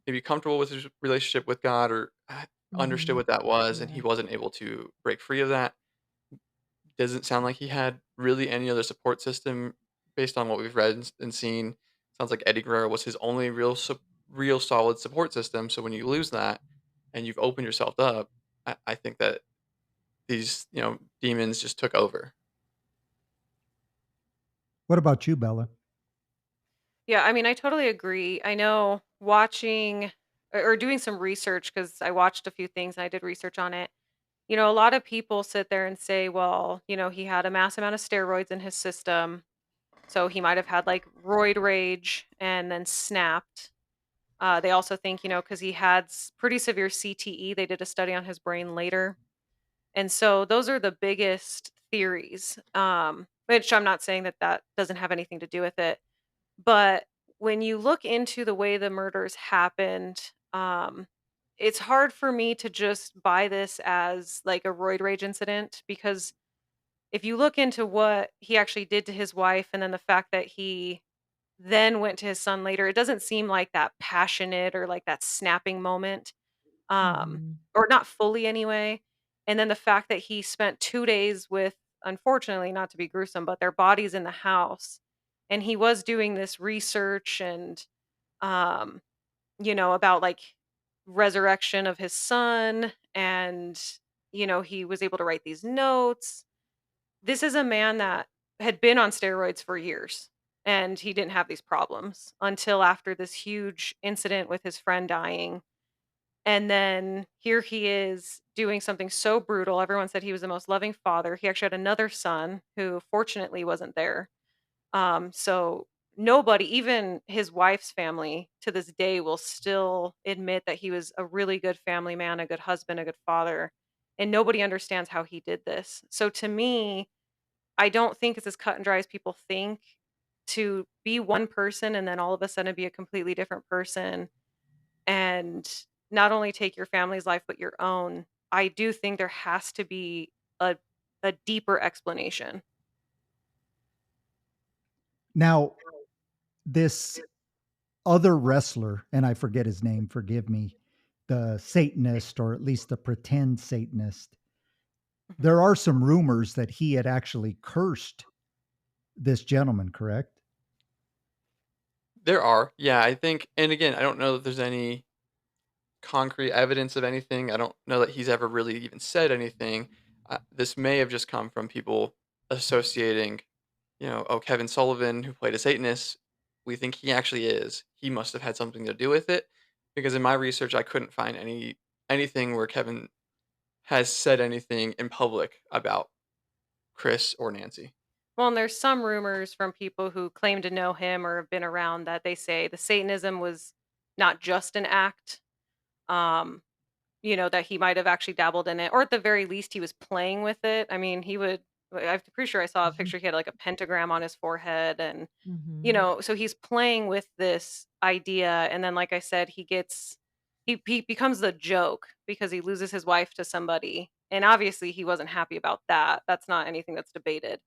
maybe comfortable with his relationship with God, or understood Mhm. what that was, and he Yeah. wasn't able to break free of that. Doesn't sound like he had really any other support system based on what we've read and seen. Sounds like Eddie Guerrero was his only real solid support system. So when you lose that and you've opened yourself up, I think that these demons just took over. What about you, Bella? Yeah, I mean, I totally agree. I know watching or doing some research, because I watched a few things and I did research on it. A lot of people sit there and say, well, he had a mass amount of steroids in his system. So he might have had like roid rage and then snapped. They also think, because he had pretty severe CTE, they did a study on his brain later. And so those are the biggest theories, which I'm not saying that that doesn't have anything to do with it. But when you look into the way the murders happened, it's hard for me to just buy this as like a roid rage incident, because if you look into what he actually did to his wife and then the fact that he then went to his son later, it doesn't seem like that passionate or like that snapping moment, Mhm. or not fully anyway. And then the fact that he spent 2 days with, unfortunately, not to be gruesome, but their bodies in the house. And he was doing this research and, um, about like resurrection of his son. And, he was able to write these notes. This is a man that had been on steroids for years, and he didn't have these problems until after this huge incident with his friend dying. And then here he is doing something so brutal. Everyone said he was the most loving father. He actually had another son who fortunately wasn't there. So nobody, even his wife's family to this day, will still admit that he was a really good family man, a good husband, a good father. And nobody understands how he did this. So to me, I don't think it's as cut and dry as people think, to be one person and then all of a sudden be a completely different person, and not only take your family's life but your own. I do think there has to be a deeper explanation. Now, this other wrestler, and I forget his name, forgive me, the Satanist, or at least the pretend Satanist, Mhm. there are some rumors that he had actually cursed this gentleman, correct? There are, yeah, I think, and again, I don't know that there's any concrete evidence of anything. I don't know that he's ever really even said anything. This may have just come from people associating, oh, Kevin Sullivan, who played a Satanist, we think he actually is. He must have had something to do with it, because in my research, I couldn't find anything where Kevin has said anything in public about Chris or Nancy. Well, and there's some rumors from people who claim to know him or have been around that they say the Satanism was not just an act. Um, that he might have actually dabbled in it, or at the very least, he was playing with it. I mean, I'm pretty sure I saw a Mhm. picture. He had like a pentagram on his forehead, and Mhm. so he's playing with this idea. And then, like I said, he becomes the joke because he loses his wife to somebody, and obviously he wasn't happy about that. That's not anything that's debated.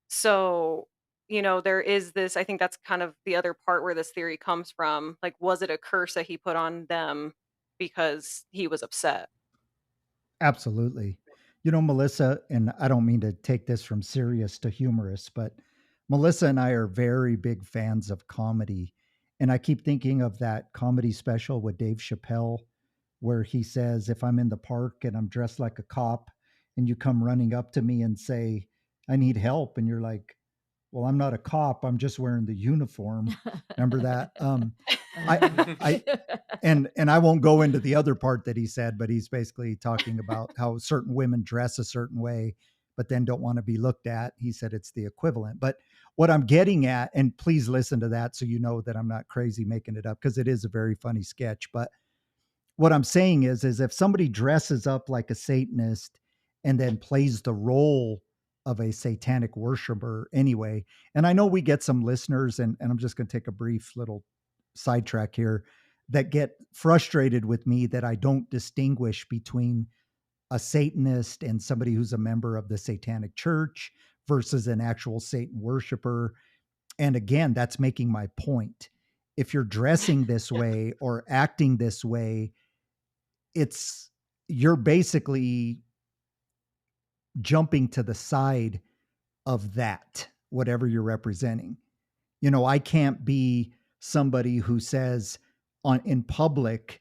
So, there is this, I think that's kind of the other part where this theory comes from. Like, was it a curse that he put on them because he was upset? Absolutely. Melissa, and I don't mean to take this from serious to humorous, but Melissa and I are very big fans of comedy. And I keep thinking of that comedy special with Dave Chappelle, where he says, if I'm in the park and I'm dressed like a cop and you come running up to me and say, I need help. And you're like, well, I'm not a cop. I'm just wearing the uniform. Remember that? I, Uh-huh. I, and I won't go into the other part that he said, but he's basically talking about how certain women dress a certain way, but then don't want to be looked at. He said it's the equivalent. But what I'm getting at, and please listen to that so you know that I'm not crazy making it up, because it is a very funny sketch. But what I'm saying is if somebody dresses up like a Satanist and then plays the role of a satanic worshiper anyway, and I know we get some listeners, and I'm just going to take a brief little sidetrack here, that get frustrated with me that I don't distinguish between a Satanist and somebody who's a member of the Satanic Church versus an actual Satan worshiper. And again, that's making my point. If you're dressing this way or acting this way, you're basically jumping to the side of that, whatever you're representing. I can't be somebody who says in public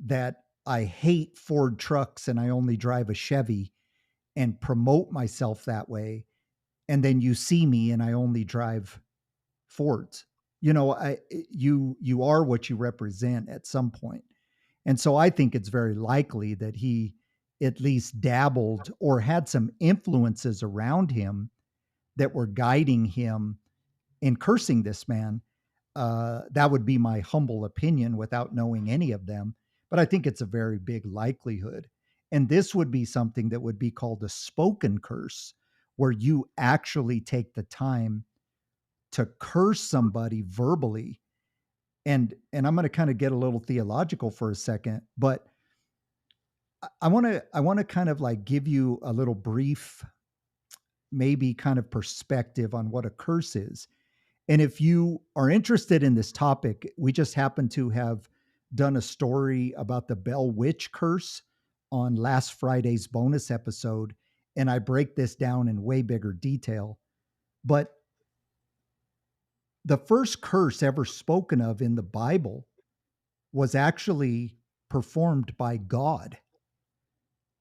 that I hate Ford trucks and I only drive a Chevy and promote myself that way. And then you see me and I only drive Fords. You are what you represent at some point. And so I think it's very likely that he at least dabbled or had some influences around him that were guiding him in cursing this man. That would be my humble opinion without knowing any of them. But I think it's a very big likelihood. And this would be something that would be called a spoken curse, where you actually take the time to curse somebody verbally. And I'm going to kind of get a little theological for a second, but I want to kind of like give you a little brief, maybe kind of perspective on what a curse is. And if you are interested in this topic, we just happen to have done a story about the Bell Witch curse on last Friday's bonus episode. And I break this down in way bigger detail. But the first curse ever spoken of in the Bible was actually performed by God.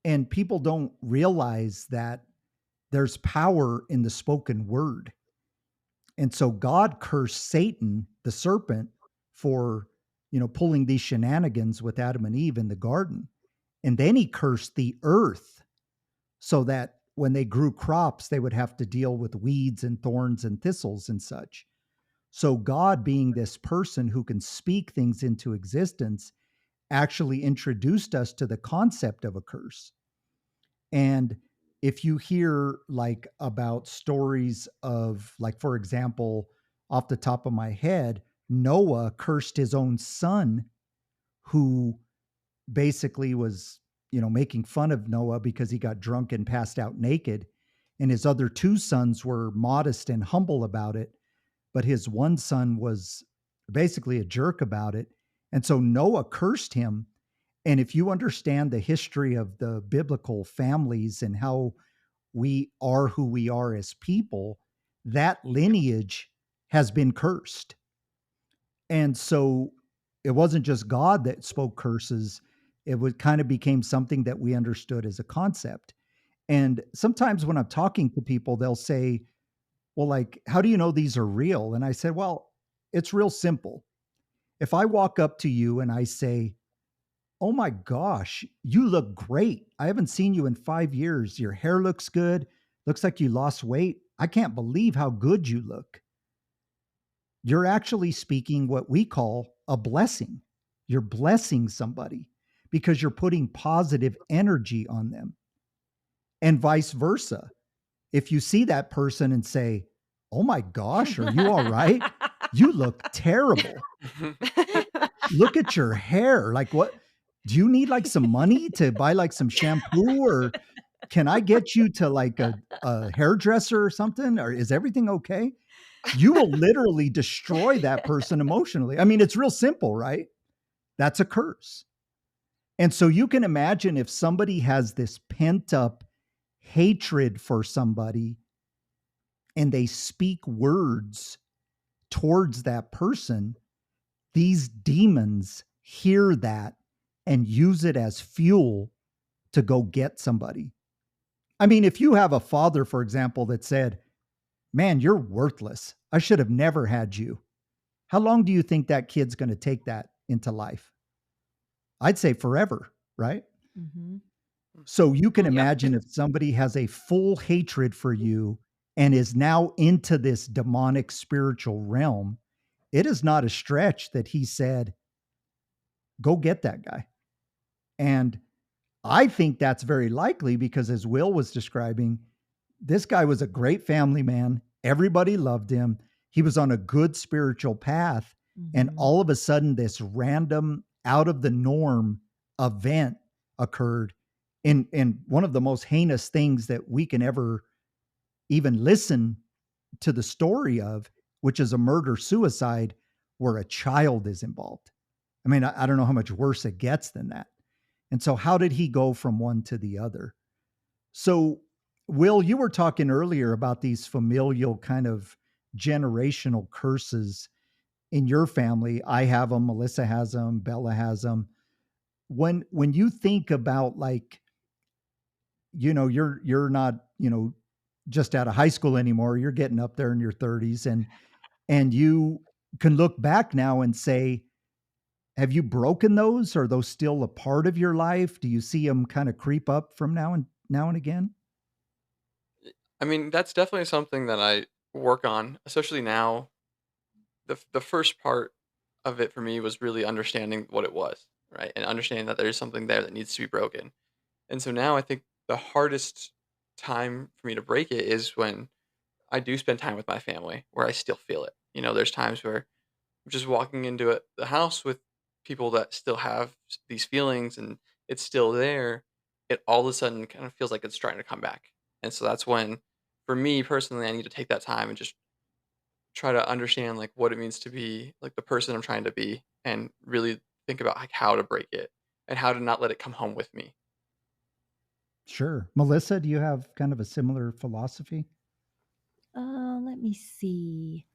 And people don't realize that there's power in the spoken word. And so God cursed Satan, the serpent, for, pulling these shenanigans with Adam and Eve in the garden. And then he cursed the earth so that when they grew crops, they would have to deal with weeds and thorns and thistles and such. So God, being this person who can speak things into existence, actually introduced us to the concept of a curse. And if you hear like about stories of, like, for example, off the top of my head, Noah cursed his own son, who basically was, making fun of Noah because he got drunk and passed out naked. And his other two sons were modest and humble about it. But his one son was basically a jerk about it. And so Noah cursed him. And if you understand the history of the biblical families and how we are who we are as people, that lineage has been cursed. And so it wasn't just God that spoke curses. It would kind of became something that we understood as a concept. And sometimes when I'm talking to people, they'll say, well, like, how do you know these are real? And I said, well, it's real simple. If I walk up to you and I say, oh my gosh, you look great. I haven't seen you in 5 years. Your hair looks good. Looks like you lost weight. I can't believe how good you look. You're actually speaking what we call a blessing. You're blessing somebody because you're putting positive energy on them. And vice versa. If you see that person and say, oh my gosh, are you all right? You look terrible. Look at your hair. Like, what? Do you need like some money to buy like some shampoo, or can I get you to like a hairdresser or something? Or is everything okay? You will literally destroy that person emotionally. I mean, it's real simple, right? That's a curse. And so you can imagine if somebody has this pent up hatred for somebody and they speak words towards that person, these demons hear that and use it as fuel to go get somebody. I mean, if you have a father, for example, that said, man, you're worthless. I should have never had you. How long do you think that kid's going to take that into life? I'd say forever, right? Mm-hmm. So you can imagine if somebody has a full hatred for you and is now into this demonic spiritual realm, it is not a stretch that he said, go get that guy. And I think that's very likely because, as Will was describing, this guy was a great family man. Everybody loved him. He was on a good spiritual path. Mm-hmm. And all of a sudden, this random, out of the norm event occurred. And one of the most heinous things that we can ever even listen to the story of, which is a murder suicide where a child is involved. I mean, I don't know how much worse it gets than that. And so, how did he go from one to the other? So, Will, you were talking earlier about these familial kind of generational curses in your family. I have them, Melissa has them, Bella has them. When you think about, like, you're not, just out of high school anymore, you're getting up there in your 30s, and you can look back now and say, have you broken those? Are those still a part of your life? Do you see them kind of creep up from now and again? I mean, that's definitely something that I work on, especially now. The first part of it for me was really understanding what it was, right? And understanding that there is something there that needs to be broken. And so now I think the hardest time for me to break it is when I do spend time with my family where I still feel it. There's times where I'm just walking into the house with people that still have these feelings and it's still there. It all of a sudden kind of feels like it's trying to come back. And so that's when, for me personally, I need to take that time and just try to understand like what it means to be like the person I'm trying to be and really think about like how to break it and how to not let it come home with me. Sure. Melissa, do you have kind of a similar philosophy? Let me see.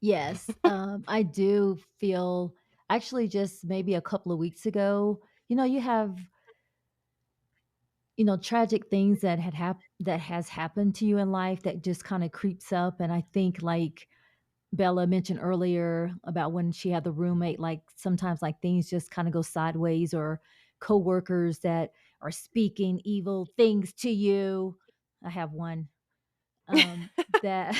Yes, I do feel actually just maybe a couple of weeks ago, you have, tragic things that has happened to you in life that just kind of creeps up. And I think like Bella mentioned earlier about when she had the roommate, like sometimes like things just kind of go sideways or coworkers that are speaking evil things to you. I have one um that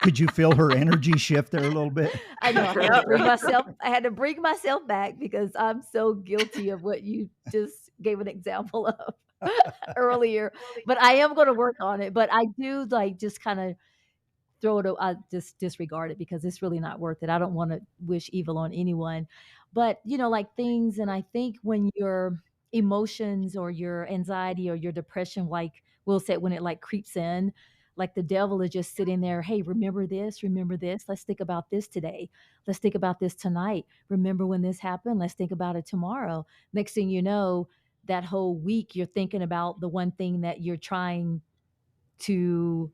Could you feel her energy shift there a little bit? I know Yep. I had to bring myself back because I'm so guilty of what you just gave an example of earlier. But I am going to work on it. But I do like just kind of I just disregard it because it's really not worth it. I don't want to wish evil on anyone. But, like things, and I think when your emotions or your anxiety or your depression, like Will said, when it like creeps in, like the devil is just sitting there, hey, remember this, remember this. Let's think about this today. Let's think about this tonight. Remember when this happened? Let's think about it tomorrow. Next thing you know, that whole week you're thinking about the one thing that you're trying to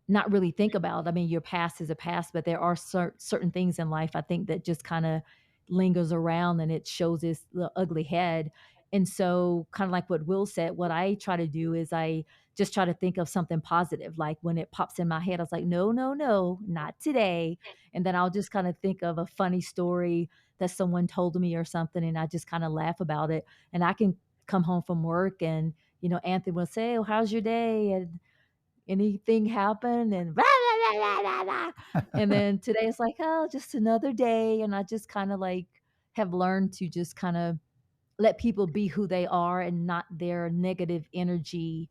not really think about. I mean, your past is a past, but there are certain things in life I think that just kind of lingers around and it shows its the ugly head. And so, kind of like what Will said, what I try to do is I just try to think of something positive. Like when it pops in my head, I was like, no, no, no, not today. And then I'll just kind of think of a funny story that someone told me or something, and I just kind of laugh about it. And I can come home from work and Anthony will say, "Oh, how's your day?" And anything happen and blah, blah, blah, blah, blah, blah. And then today it's like, oh, just another day. And I just kind of like have learned to just kind of let people be who they are and not their negative energy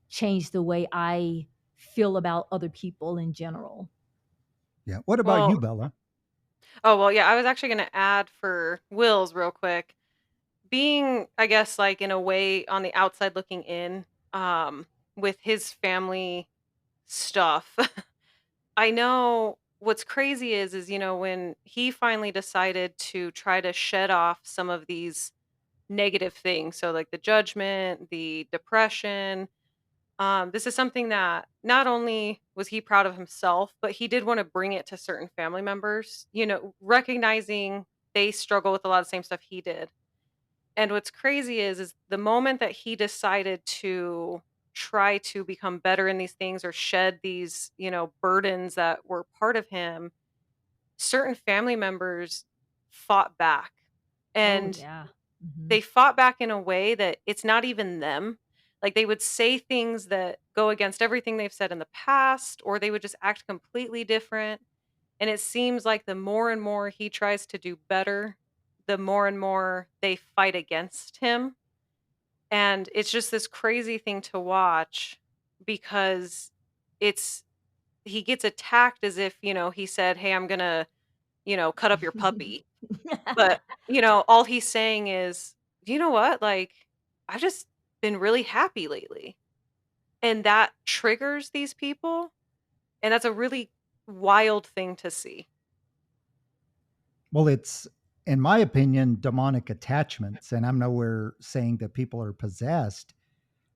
change the way I feel about other people in general. Yeah. What about you, Well, Bella? oh, well, yeah, I was actually going to add for Will's real quick. Being, I guess, like in a way on the outside looking in, with his family stuff. I know what's crazy is when he finally decided to try to shed off some of these negative things, so like the judgment, the depression. This is something that not only was he proud of himself, but he did want to bring it to certain family members, recognizing they struggle with a lot of the same stuff he did. And what's crazy is the moment that he decided to try to become better in these things or shed these, burdens that were part of him, certain family members fought back. Oh, And yeah. Hmm. they fought back in a way that it's not even them. Like they would say things that go against everything they've said in the past, or they would just act completely different. And it seems like the more and more he tries to do better, the more and more they fight against him. And it's just this crazy thing to watch because it's he gets attacked as if, he said, "Hey, I'm going to, cut up your puppy." But, all he's saying is, "You know what? Like, I've just been really happy lately. And that triggers these people. And that's a really wild thing to see. Well, it's, in my opinion, demonic attachments. And I'm nowhere saying that people are possessed,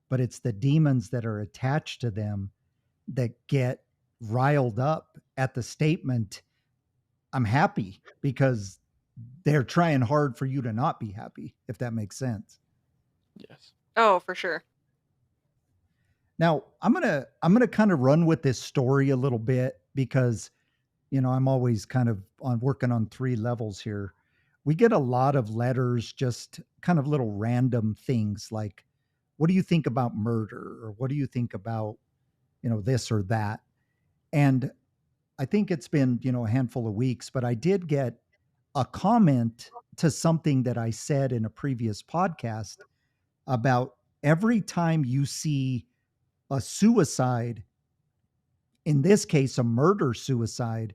but it's the demons that are attached to them that get riled up at the statement, I'm happy, because they're trying hard for you to not be happy, if that makes sense. Yes. Oh, for sure. Now, I'm gonna kind of run with this story a little bit because, I'm always kind of on working on three levels here. We get a lot of letters, just kind of little random things like, what do you think about murder? Or what do you think about, this or that? And I think it's been, a handful of weeks, but I did get a comment to something that I said in a previous podcast about every time you see a suicide, in this case, a murder suicide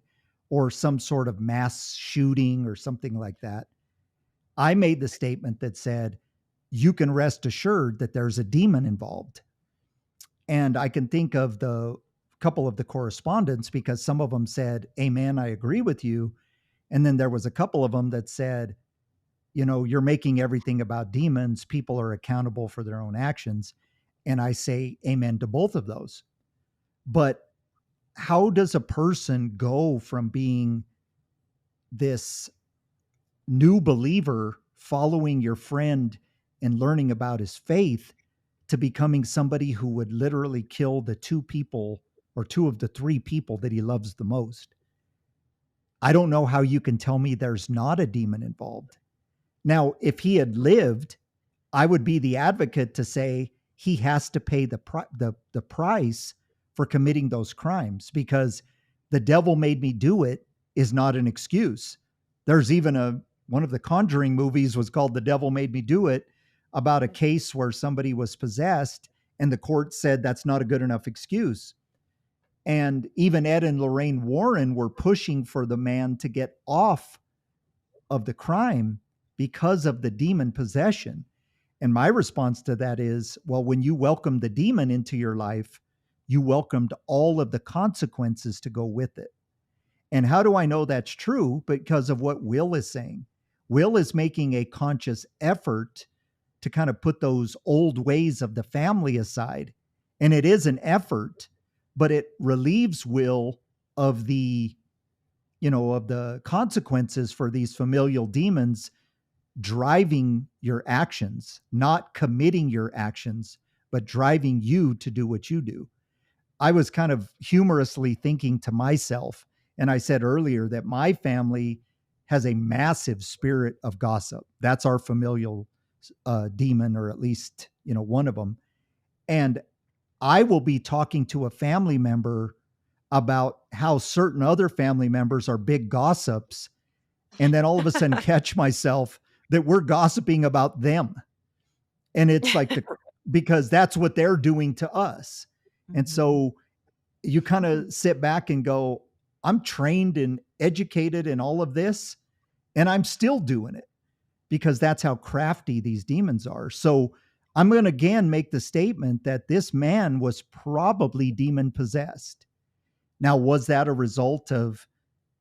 or some sort of mass shooting or something like that, I made the statement that said, you can rest assured that there's a demon involved. And I can think of the couple of the correspondents because some of them said, amen, I agree with you. And then there was a couple of them that said, you're making everything about demons. People are accountable for their own actions. And I say amen to both of those. But how does a person go from being this new believer following your friend and learning about his faith to becoming somebody who would literally kill the two people or two of the three people that he loves the most? I don't know how you can tell me there's not a demon involved. Now, if he had lived, I would be the advocate to say he has to pay the price for committing those crimes, because the devil made me do it is not an excuse. There's even one of the Conjuring movies was called The Devil Made Me Do It, about a case where somebody was possessed and the court said that's not a good enough excuse. And even Ed and Lorraine Warren were pushing for the man to get off of the crime because of the demon possession. And my response to that is, well, when you welcome the demon into your life, you welcomed all of the consequences to go with it. And how do I know that's true? Because of what Will is saying. Will is making a conscious effort to kind of put those old ways of the family aside. And it is an effort, but it relieves Will of the, of the consequences for these familial demons driving your actions, not committing your actions, but driving you to do what you do. I was kind of humorously thinking to myself, and I said earlier that my family has a massive spirit of gossip. That's our familial demon, or at least, one of them. And I will be talking to a family member about how certain other family members are big gossips, and then all of a sudden catch myself that we're gossiping about them. And it's like because that's what they're doing to us. And so you kind of sit back and go, I'm trained and educated in all of this, and I'm still doing it because that's how crafty these demons are. So I'm going to again make the statement that this man was probably demon possessed. Now, was that a result of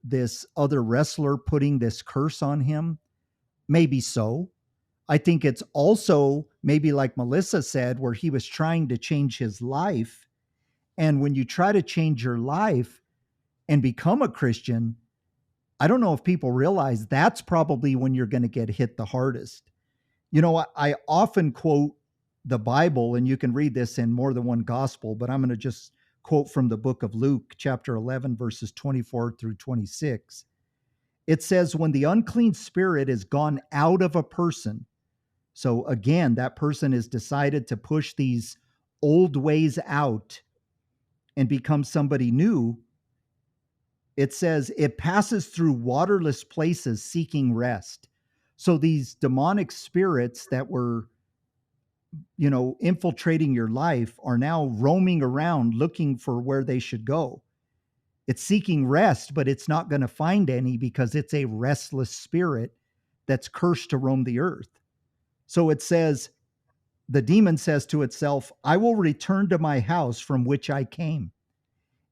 this other wrestler putting this curse on him? Maybe so. I think it's also maybe like Melissa said, where he was trying to change his life. And when you try to change your life and become a Christian, I don't know if people realize that's probably when you're going to get hit the hardest. I often quote the Bible, and you can read this in more than one gospel, but I'm going to just quote from the book of Luke, chapter 11, verses 24 through 26. It says, when the unclean spirit is gone out of a person, so again, that person has decided to push these old ways out and become somebody new. It says it passes through waterless places seeking rest. So these demonic spirits that were, infiltrating your life are now roaming around looking for where they should go. It's seeking rest, but it's not going to find any because it's a restless spirit that's cursed to roam the earth. So it says, the demon says to itself, I will return to my house from which I came.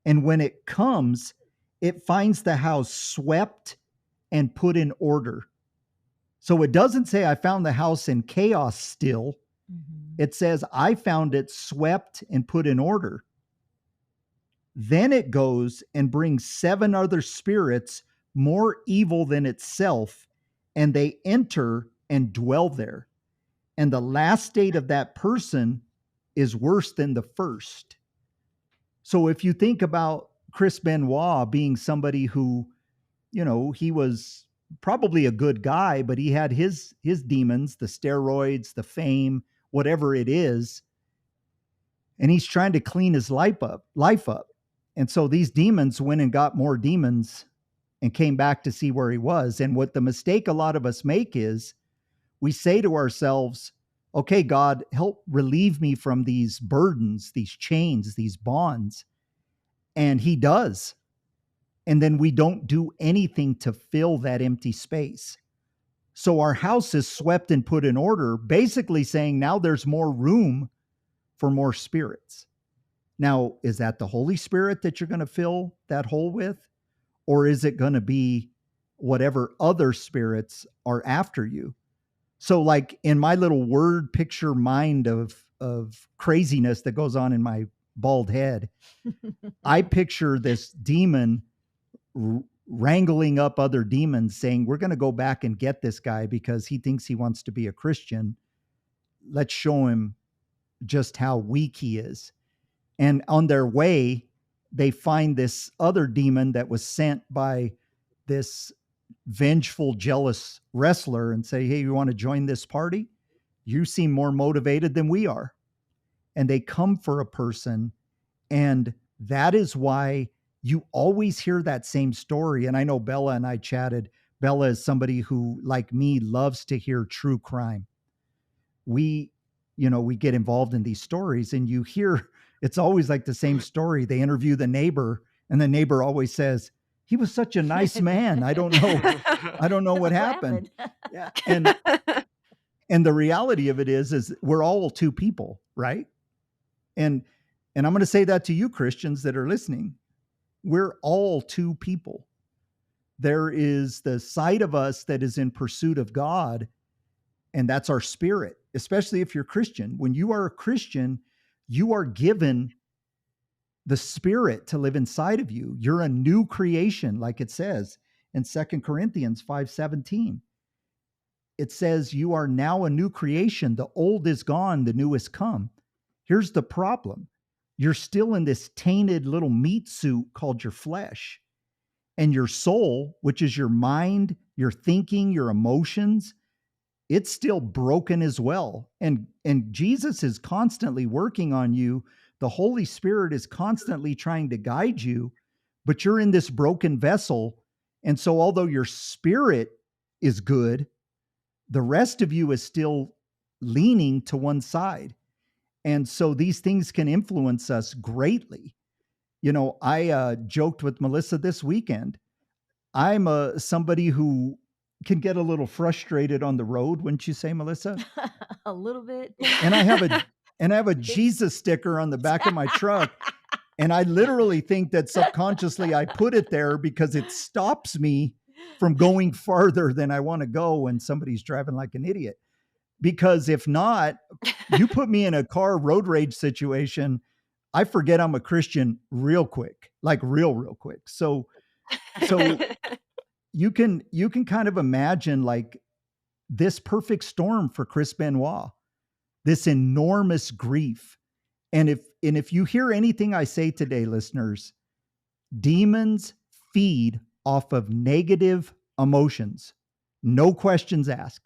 And when it comes, it finds the house swept and put in order. So it doesn't say I found the house in chaos still. Mhm. It says I found it swept and put in order. Then it goes and brings 7 other spirits more evil than itself, and they enter and dwell there. And the last state of that person is worse than the first. So if you think about Chris Benoit being somebody who, he was probably a good guy, but he had his demons, the steroids, the fame, whatever it is, and he's trying to clean his life up. And so these demons went and got more demons and came back to see where he was. And what the mistake a lot of us make is we say to ourselves, okay, God, help relieve me from these burdens, these chains, these bonds. And he does. And then we don't do anything to fill that empty space. So our house is swept and put in order, basically saying now there's more room for more spirits. Now, is that the Holy Spirit that you're going to fill that hole with? Or is it going to be whatever other spirits are after you? So like in my little word picture mind of craziness that goes on in my bald head, I picture this demon wrangling up other demons saying, we're going to go back and get this guy because he thinks he wants to be a Christian. Let's show him just how weak he is. And on their way, they find this other demon that was sent by this vengeful, jealous wrestler and say, hey, you want to join this party? You seem more motivated than we are. And they come for a person. And that is why you always hear that same story. And I know Bella and I chatted. Bella is somebody who, like me, loves to hear true crime. We get involved in these stories and you hear, it's always like the same story. They interview the neighbor and the neighbor always says, he was such a nice man. I don't know what happened. Yeah. And the reality of it is we're all two people, right? And I'm going to say that to you Christians that are listening. We're all two people. There is the side of us that is in pursuit of God, and that's our spirit, especially if you're Christian. When you are a Christian, you are given the Spirit to live inside of you. You're a new creation, like it says in 2 Corinthians 5:17. It says you are now a new creation. The old is gone, the new has come. Here's the problem. You're still in this tainted little meat suit called your flesh. And your soul, which is your mind, your thinking, your emotions, it's still broken as well. And Jesus is constantly working on you. The Holy Spirit is constantly trying to guide you, but you're in this broken vessel. And so although your spirit is good, the rest of you is still leaning to one side. And so these things can influence us greatly. I joked with Melissa this weekend. I'm somebody who can get a little frustrated on the road, wouldn't you say, Melissa? A little bit. And I have a Jesus sticker on the back of my truck. And I literally think that subconsciously I put it there because it stops me from going farther than I want to go when somebody's driving like an idiot. Because if not, you put me in a car road rage situation, I forget I'm a Christian real quick, like real quick. So you can kind of imagine like this perfect storm for Chris Benoit, this enormous grief. And if you hear anything I say today, listeners, demons feed off of negative emotions. No questions asked.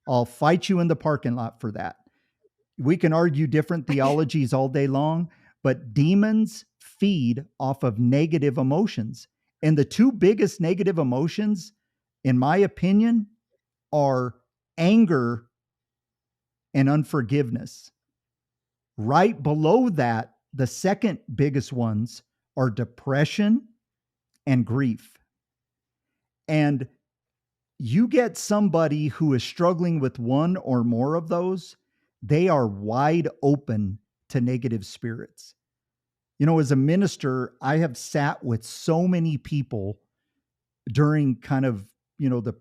I'll fight you in the parking lot for that. We can argue different theologies all day long, but demons feed off of negative emotions. And the two biggest negative emotions, in my opinion, are anger and unforgiveness. Right below that, the second biggest ones are depression and grief. And you get somebody who is struggling with one or more of those, they are wide open to negative spirits. You know, as a minister, I have sat with so many people during kind of, you know, the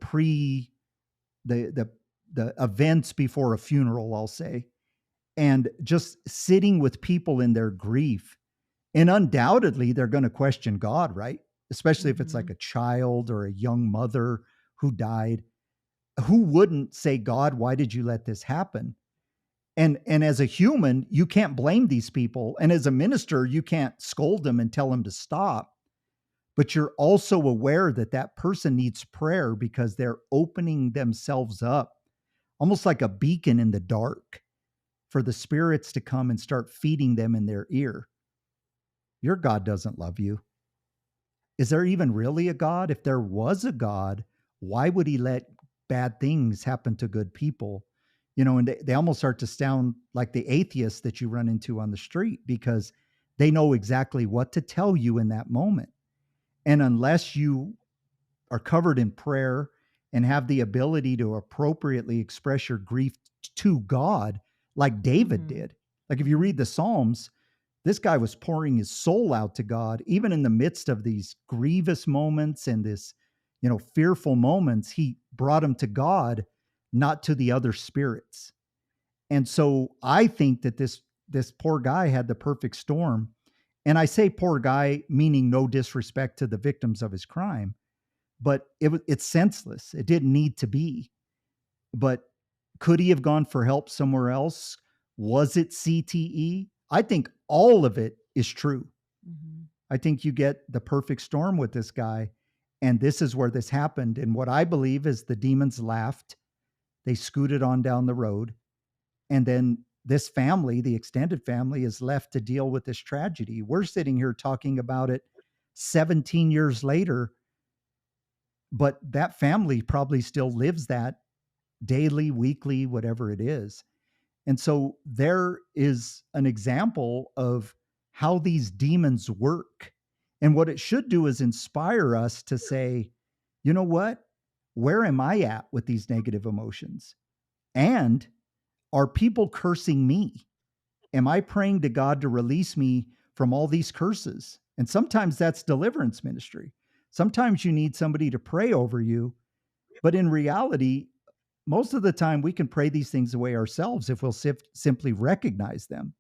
the the events before a funeral, I'll say, and just sitting with people in their grief. And undoubtedly they're going to question God, right? Especially if it's like Mhm. a child or a young mother who died. Who wouldn't say, God, why did you let this happen? And as a human, you can't blame these people. And as a minister, you can't scold them and tell them to stop. But you're also aware that that person needs prayer because they're opening themselves up, almost like a beacon in the dark, for the spirits to come and start feeding them in their ear. Your God doesn't love you. Is there even really a God? If there was a God, why would he let bad things happen to good people? You know, and they almost start to sound like the atheists that you run into on the street because they know exactly what to tell you in that moment. And unless you are covered in prayer and have the ability to appropriately express your grief to God, like David Mhm. did, like if you read the Psalms, this guy was pouring his soul out to God, even in the midst of these grievous moments and this, you know, fearful moments. He brought him to God, not to the other spirits. And so I think that this poor guy had the perfect storm. And I say poor guy, meaning no disrespect to the victims of his crime, but it's senseless. It didn't need to be. But could he have gone for help somewhere else? Was it CTE? I think all of it is true. Mhm. I think you get the perfect storm with this guy. And this is where this happened. And what I believe is the demons laughed. They scooted on down the road. And then this family, the extended family, is left to deal with this tragedy. We're sitting here talking about it 17 years later, but that family probably still lives that daily, weekly, whatever it is. And so there is an example of how these demons work. And what it should do is inspire us to say, you know what? Where am I at with these negative emotions? And are people cursing me? Am I praying to God to release me from all these curses? And sometimes that's deliverance ministry. Sometimes you need somebody to pray over you. But in reality, most of the time we can pray these things away ourselves if we'll simply recognize them,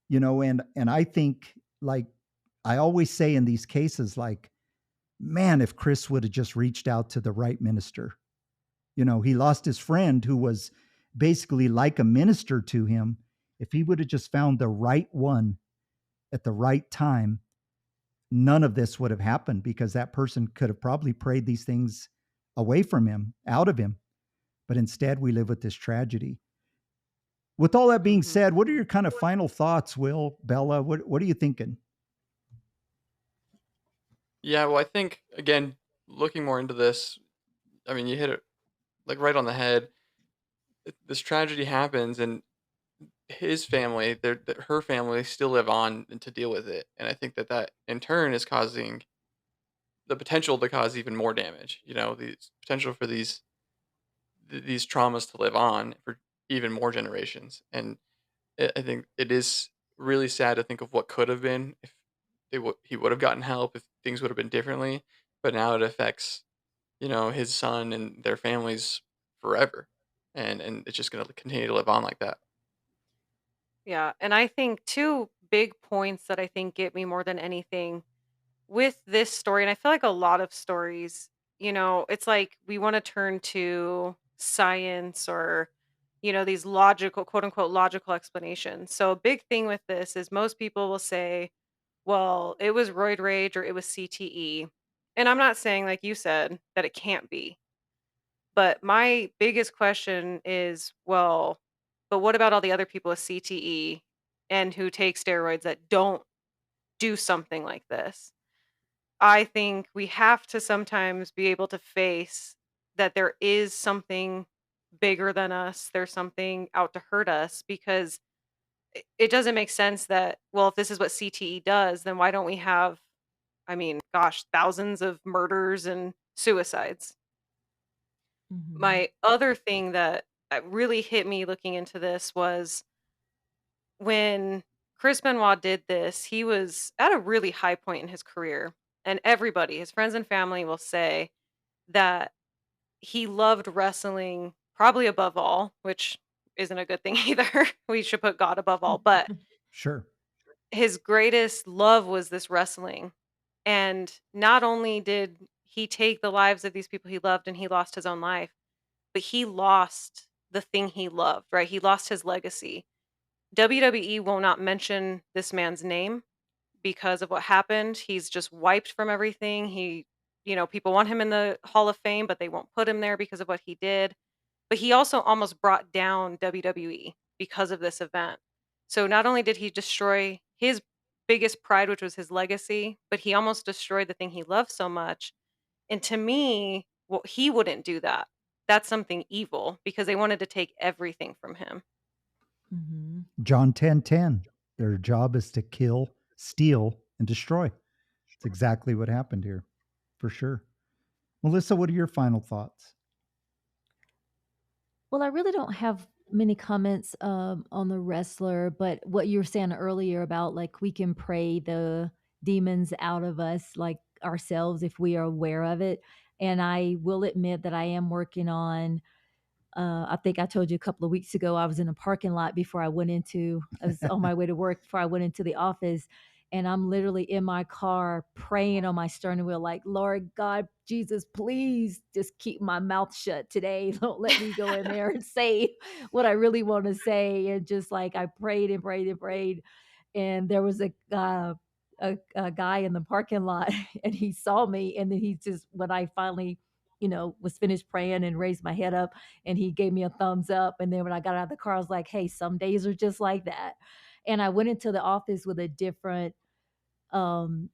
you know. And I think, like I always say in these cases, like, man, if Chris would have just reached out to the right minister. You know, he lost his friend who was basically like a minister to him. If he would have just found the right one at the right time, none of this would have happened, because that person could have probably prayed these things away from him, out of him. But instead we live with this tragedy. With all that being Mhm. said, what are your kind of final thoughts, Will, Bella? What are you thinking? Yeah, well, I think again, looking more into this, I mean, you hit it like right on the head. This tragedy happens, and his family, her family, still live on and to deal with it, and I think that that in turn is causing the potential to cause even more damage. You know, the potential for these traumas to live on for even more generations, and I think it is really sad to think of what could have been if he would have gotten help, if things would have been differently, but now it affects, you know, his son and their families forever, and it's just gonna continue to live on like that. Yeah, and I think 2 big points that I think get me more than anything with this story, and I feel like a lot of stories, it's like we wanna turn to science or, these logical, quote unquote, "logical explanations." So a big thing with this is most people will say, "Well, it was roid rage or it was CTE." And I'm not saying, like you said, that it can't be. But my biggest question is, well, but what about all the other people with CTE and who take steroids that don't do something like this? I think we have to sometimes be able to face that there is something bigger than us. There's something out to hurt us, because it doesn't make sense that, well, if this is what CTE does, then why don't we have, I mean, gosh, thousands of murders and suicides? Mhm. My other thing that really hit me looking into this was when Chris Benoit did this, he was at a really high point in his career. And everybody, his friends and family, will say that he loved wrestling probably above all, which isn't a good thing either. We should put God above all. But Sure. his greatest love was this wrestling. And not only did he take the lives of these people he loved and he lost his own life, but he lost the thing he loved, right? He lost his legacy. WWE will not mention this man's name because of what happened. He's just wiped from everything. People want him in the Hall of Fame, but they won't put him there because of what he did. But he also almost brought down WWE because of this event. So not only did he destroy his biggest pride, which was his legacy, but he almost destroyed the thing he loved so much. And to me, well, he wouldn't do that. That's something evil because they wanted to take everything from him. Mhm. John 10:10. Their job is to kill, steal, and destroy. It's exactly what happened here, for sure. Melissa, what are your final thoughts? Well, I really don't have many comments on the wrestler, but what you were saying earlier about like we can pray the demons out of us, like ourselves, if we are aware of it. And I will admit that I am working on. I think I told you a couple of weeks ago I was in a parking lot before I was on my way to work before I went into the office. And I'm literally in my car praying on my steering wheel, like, Lord God, Jesus, please just keep my mouth shut today. Don't let me go in there and say what I really want to say. And just like I prayed and prayed and prayed. And there was a guy in the parking lot and he saw me. And then he just, when I finally, was finished praying and raised my head up and he gave me a thumbs up. And then when I got out of the car, I was like, hey, some days are just like that. And I went into the office with a different vibe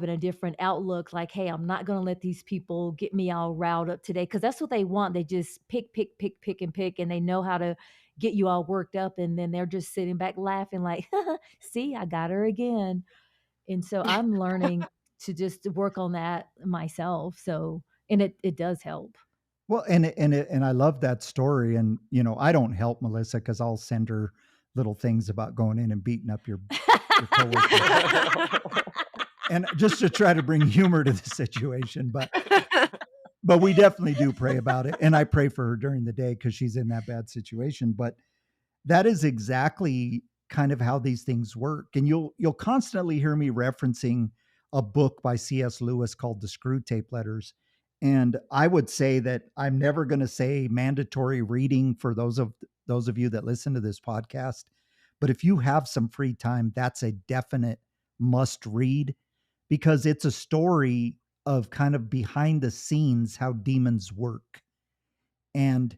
and a different outlook. Like, hey, I'm not going to let these people get me all riled up today. Cause that's what they want. They just pick, pick, pick, pick, and pick. And they know how to get you all worked up. And then they're just sitting back laughing like, see, I got her again. And so I'm learning to just work on that myself. So, and it does help. Well, and I love that story. And I don't help Melissa because I'll send her little things about going in and beating up your coworker, and just to try to bring humor to the situation. But we definitely do pray about it, and I pray for her during the day because she's in that bad situation. But that is exactly kind of how these things work. And you'll constantly hear me referencing a book by C.S. Lewis called The Screw Tape Letters. And I would say that I'm never going to say mandatory reading for those of you that listen to this podcast. But if you have some free time, that's a definite must read because it's a story of kind of behind the scenes how demons work. And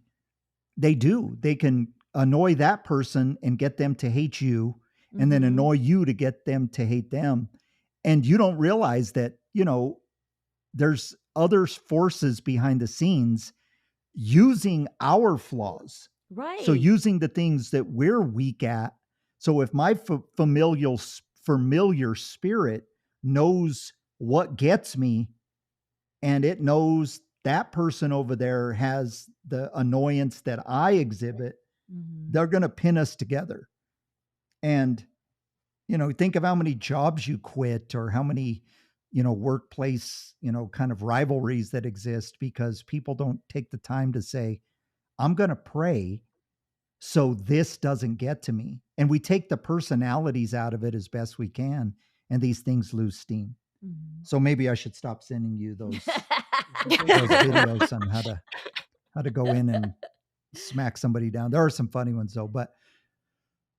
they can annoy that person and get them to hate you, and then annoy you to get them to hate them. And you don't realize that, there's other forces behind the scenes using our flaws. Right. So using the things that we're weak at. So if my familiar spirit knows what gets me, and it knows that person over there has the annoyance that I exhibit, they're going to pin us together. And, think of how many jobs you quit or how many, workplace, kind of rivalries that exist because people don't take the time to say, I'm going to pray so this doesn't get to me. And we take the personalities out of it as best we can, and these things lose steam. So maybe I should stop sending you those videos on how to go in and smack somebody down. There are some funny ones though, but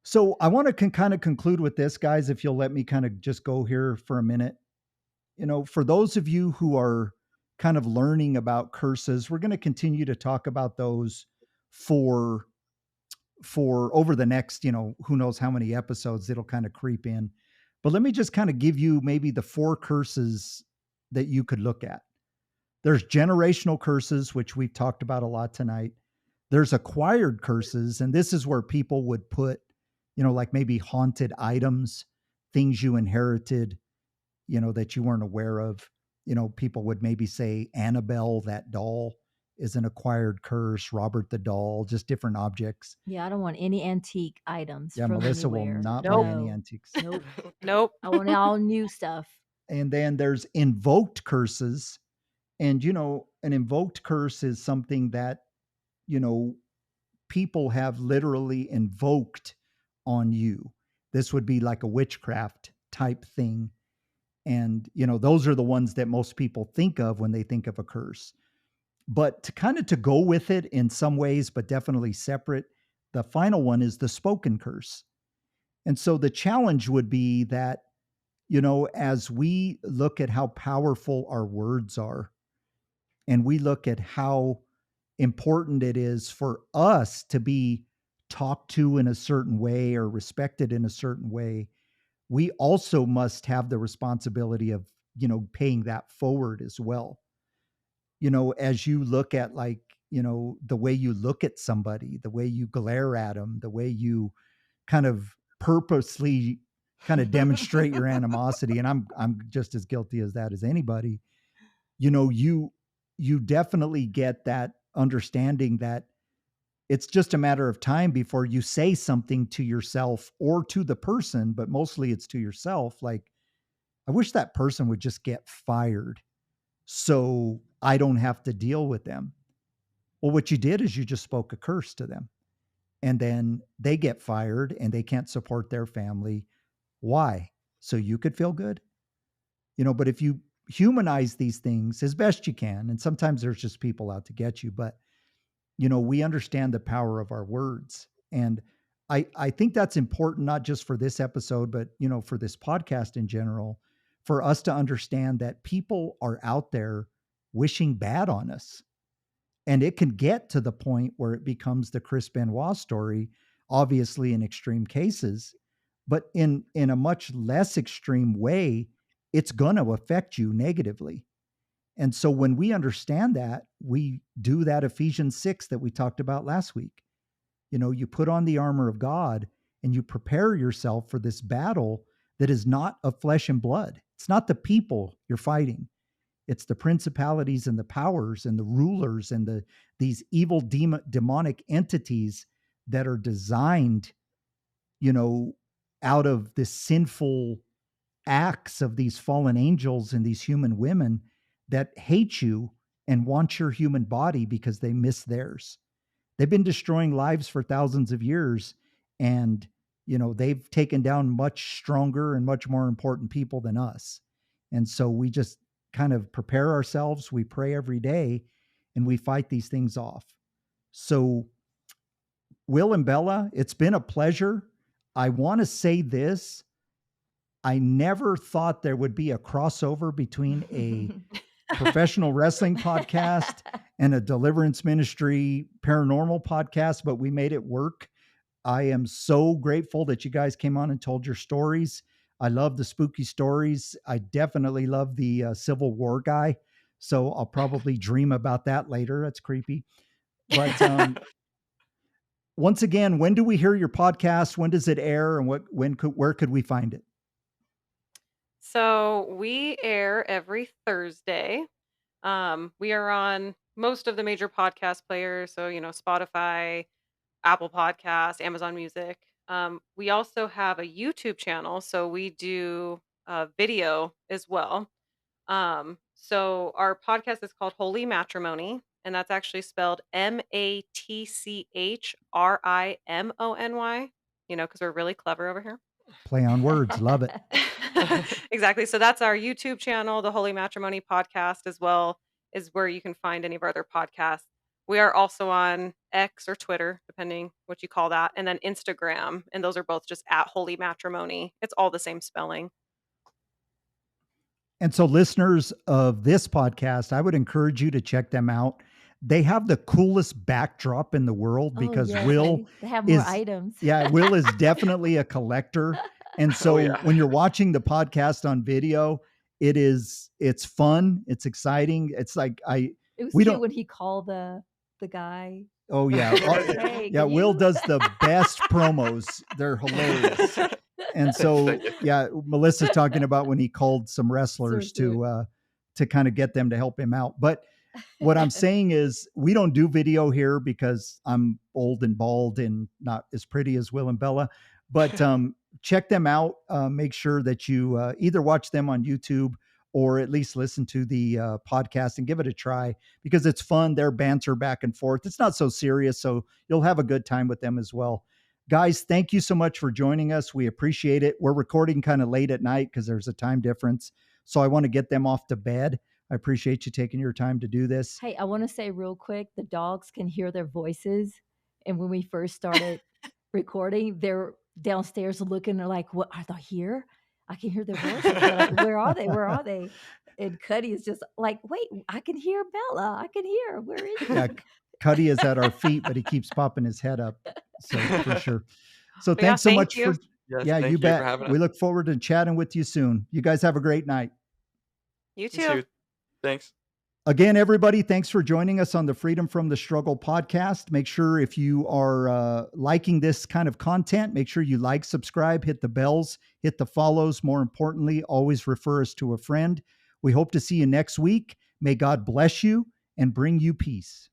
so I want to kind of conclude with this, guys, if you'll let me kind of just go here for a minute. For those of you who are kind of learning about curses, we're going to continue to talk about those for over the next, who knows how many episodes it'll kind of creep in. But let me just kind of give you maybe the 4 curses that you could look at. There's generational curses, which we've talked about a lot tonight. There's acquired curses, and this is where people would put, like maybe haunted items, things you inherited, that you weren't aware of. People would maybe say Annabelle, that doll, is an acquired curse, Robert the doll, just different objects. Yeah, I don't want any antique items Yeah, from Melissa will anywhere. not buy Nope. any No. antiques. Nope. Nope. I want all new stuff. And then there's invoked curses. And, an invoked curse is something that, people have literally invoked on you. This would be like a witchcraft type thing. And, those are the ones that most people think of when they think of a curse. But to go with it in some ways, but definitely separate, the final one is the spoken curse. And so the challenge would be that, as we look at how powerful our words are, and we look at how important it is for us to be talked to in a certain way or respected in a certain way, we also must have the responsibility of, paying that forward as well. As you look at the way you look at somebody, the way you glare at them, the way you kind of purposely kind of demonstrate your animosity. And I'm just as guilty as that as anybody. You definitely get that understanding that it's just a matter of time before you say something to yourself or to the person, but mostly it's to yourself. Like, I wish that person would just get fired so I don't have to deal with them. Well, what you did is you just spoke a curse to them, and then they get fired and they can't support their family. Why? So you could feel good? But if you humanize these things as best you can, and sometimes there's just people out to get you, but we understand the power of our words. And I think that's important, not just for this episode, but, for this podcast in general, for us to understand that people are out there wishing bad on us. And it can get to the point where it becomes the Chris Benoit story, obviously in extreme cases, but in a much less extreme way, it's going to affect you negatively. And so when we understand that, we do that Ephesians 6 that we talked about last week. You put on the armor of God and you prepare yourself for this battle that is not of flesh and blood. It's not the people you're fighting. It's the principalities and the powers and the rulers and these evil demonic entities that are designed, out of the sinful acts of these fallen angels and these human women that hate you and want your human body because they miss theirs. They've been destroying lives for thousands of years, and they've taken down much stronger and much more important people than us. And so we just kind of prepare ourselves, we pray every day, and we fight these things off. So Will and Bella, it's been a pleasure. I want to say this. I never thought there would be a crossover between a professional wrestling podcast and a deliverance ministry paranormal podcast, but we made it work. I am so grateful that you guys came on and told your stories. I love the spooky stories. I definitely love the Civil War guy. So I'll probably dream about that later. That's creepy. But once again, when do we hear your podcast? When does it air? And where could we find it? So we air every Thursday. We are on most of the major podcast players. So, Spotify, Apple Podcasts, Amazon Music. We also have a YouTube channel. So we do video as well. So our podcast is called Holy Matrimony, and that's actually spelled MATCHRIMONY, because we're really clever over here. Play on words. Love it. Exactly. So that's our YouTube channel, the Holy Matrimony Podcast, as well is where you can find any of our other podcasts. We are also on X or Twitter, depending what you call that, and then Instagram, and those are both just at Holy Matrimony. It's all the same spelling. And so listeners of this podcast, I would encourage you to check them out. They have the coolest backdrop in the world because Will they have more items. Yeah, Will is definitely a collector. And so when you're watching the podcast on video, it's fun, it's exciting. It's like it was cute when he called the guy. Oh yeah. Hey, yeah, Will does the best promos. They're hilarious. And so Melissa's talking about when he called some wrestlers to kind of get them to help him out. But What I'm saying is we don't do video here because I'm old and bald and not as pretty as Will and Bella. But check them out. Make sure that you either watch them on YouTube or at least listen to the podcast and give it a try because it's fun. Their banter back and forth. It's not so serious, so you'll have a good time with them as well. Guys, thank you so much for joining us. We appreciate it. We're recording kind of late at night because there's a time difference. So I want to get them off to bed. I appreciate you taking your time to do this. Hey, I want to say real quick, the dogs can hear their voices. And when we first started recording, they're downstairs looking, they're like, what, are they here? I can hear their voices. They're like, where are they? Where are they? And Cuddy is just like, wait, I can hear Bella. I can hear her. Where is she? Yeah, Cuddy is at our feet, but he keeps popping his head up. So for sure. So thanks so thank much you. for Yes, yeah, thank you you bet. for having We us. look forward to chatting with you soon. You guys have a great night. You You too. too. Thanks. Again, everybody, thanks for joining us on the Freedom from the Struggle podcast. Make sure if you are liking this kind of content, make sure you like, subscribe, hit the bells, hit the follows. More importantly, always refer us to a friend. We hope to see you next week. May God bless you and bring you peace.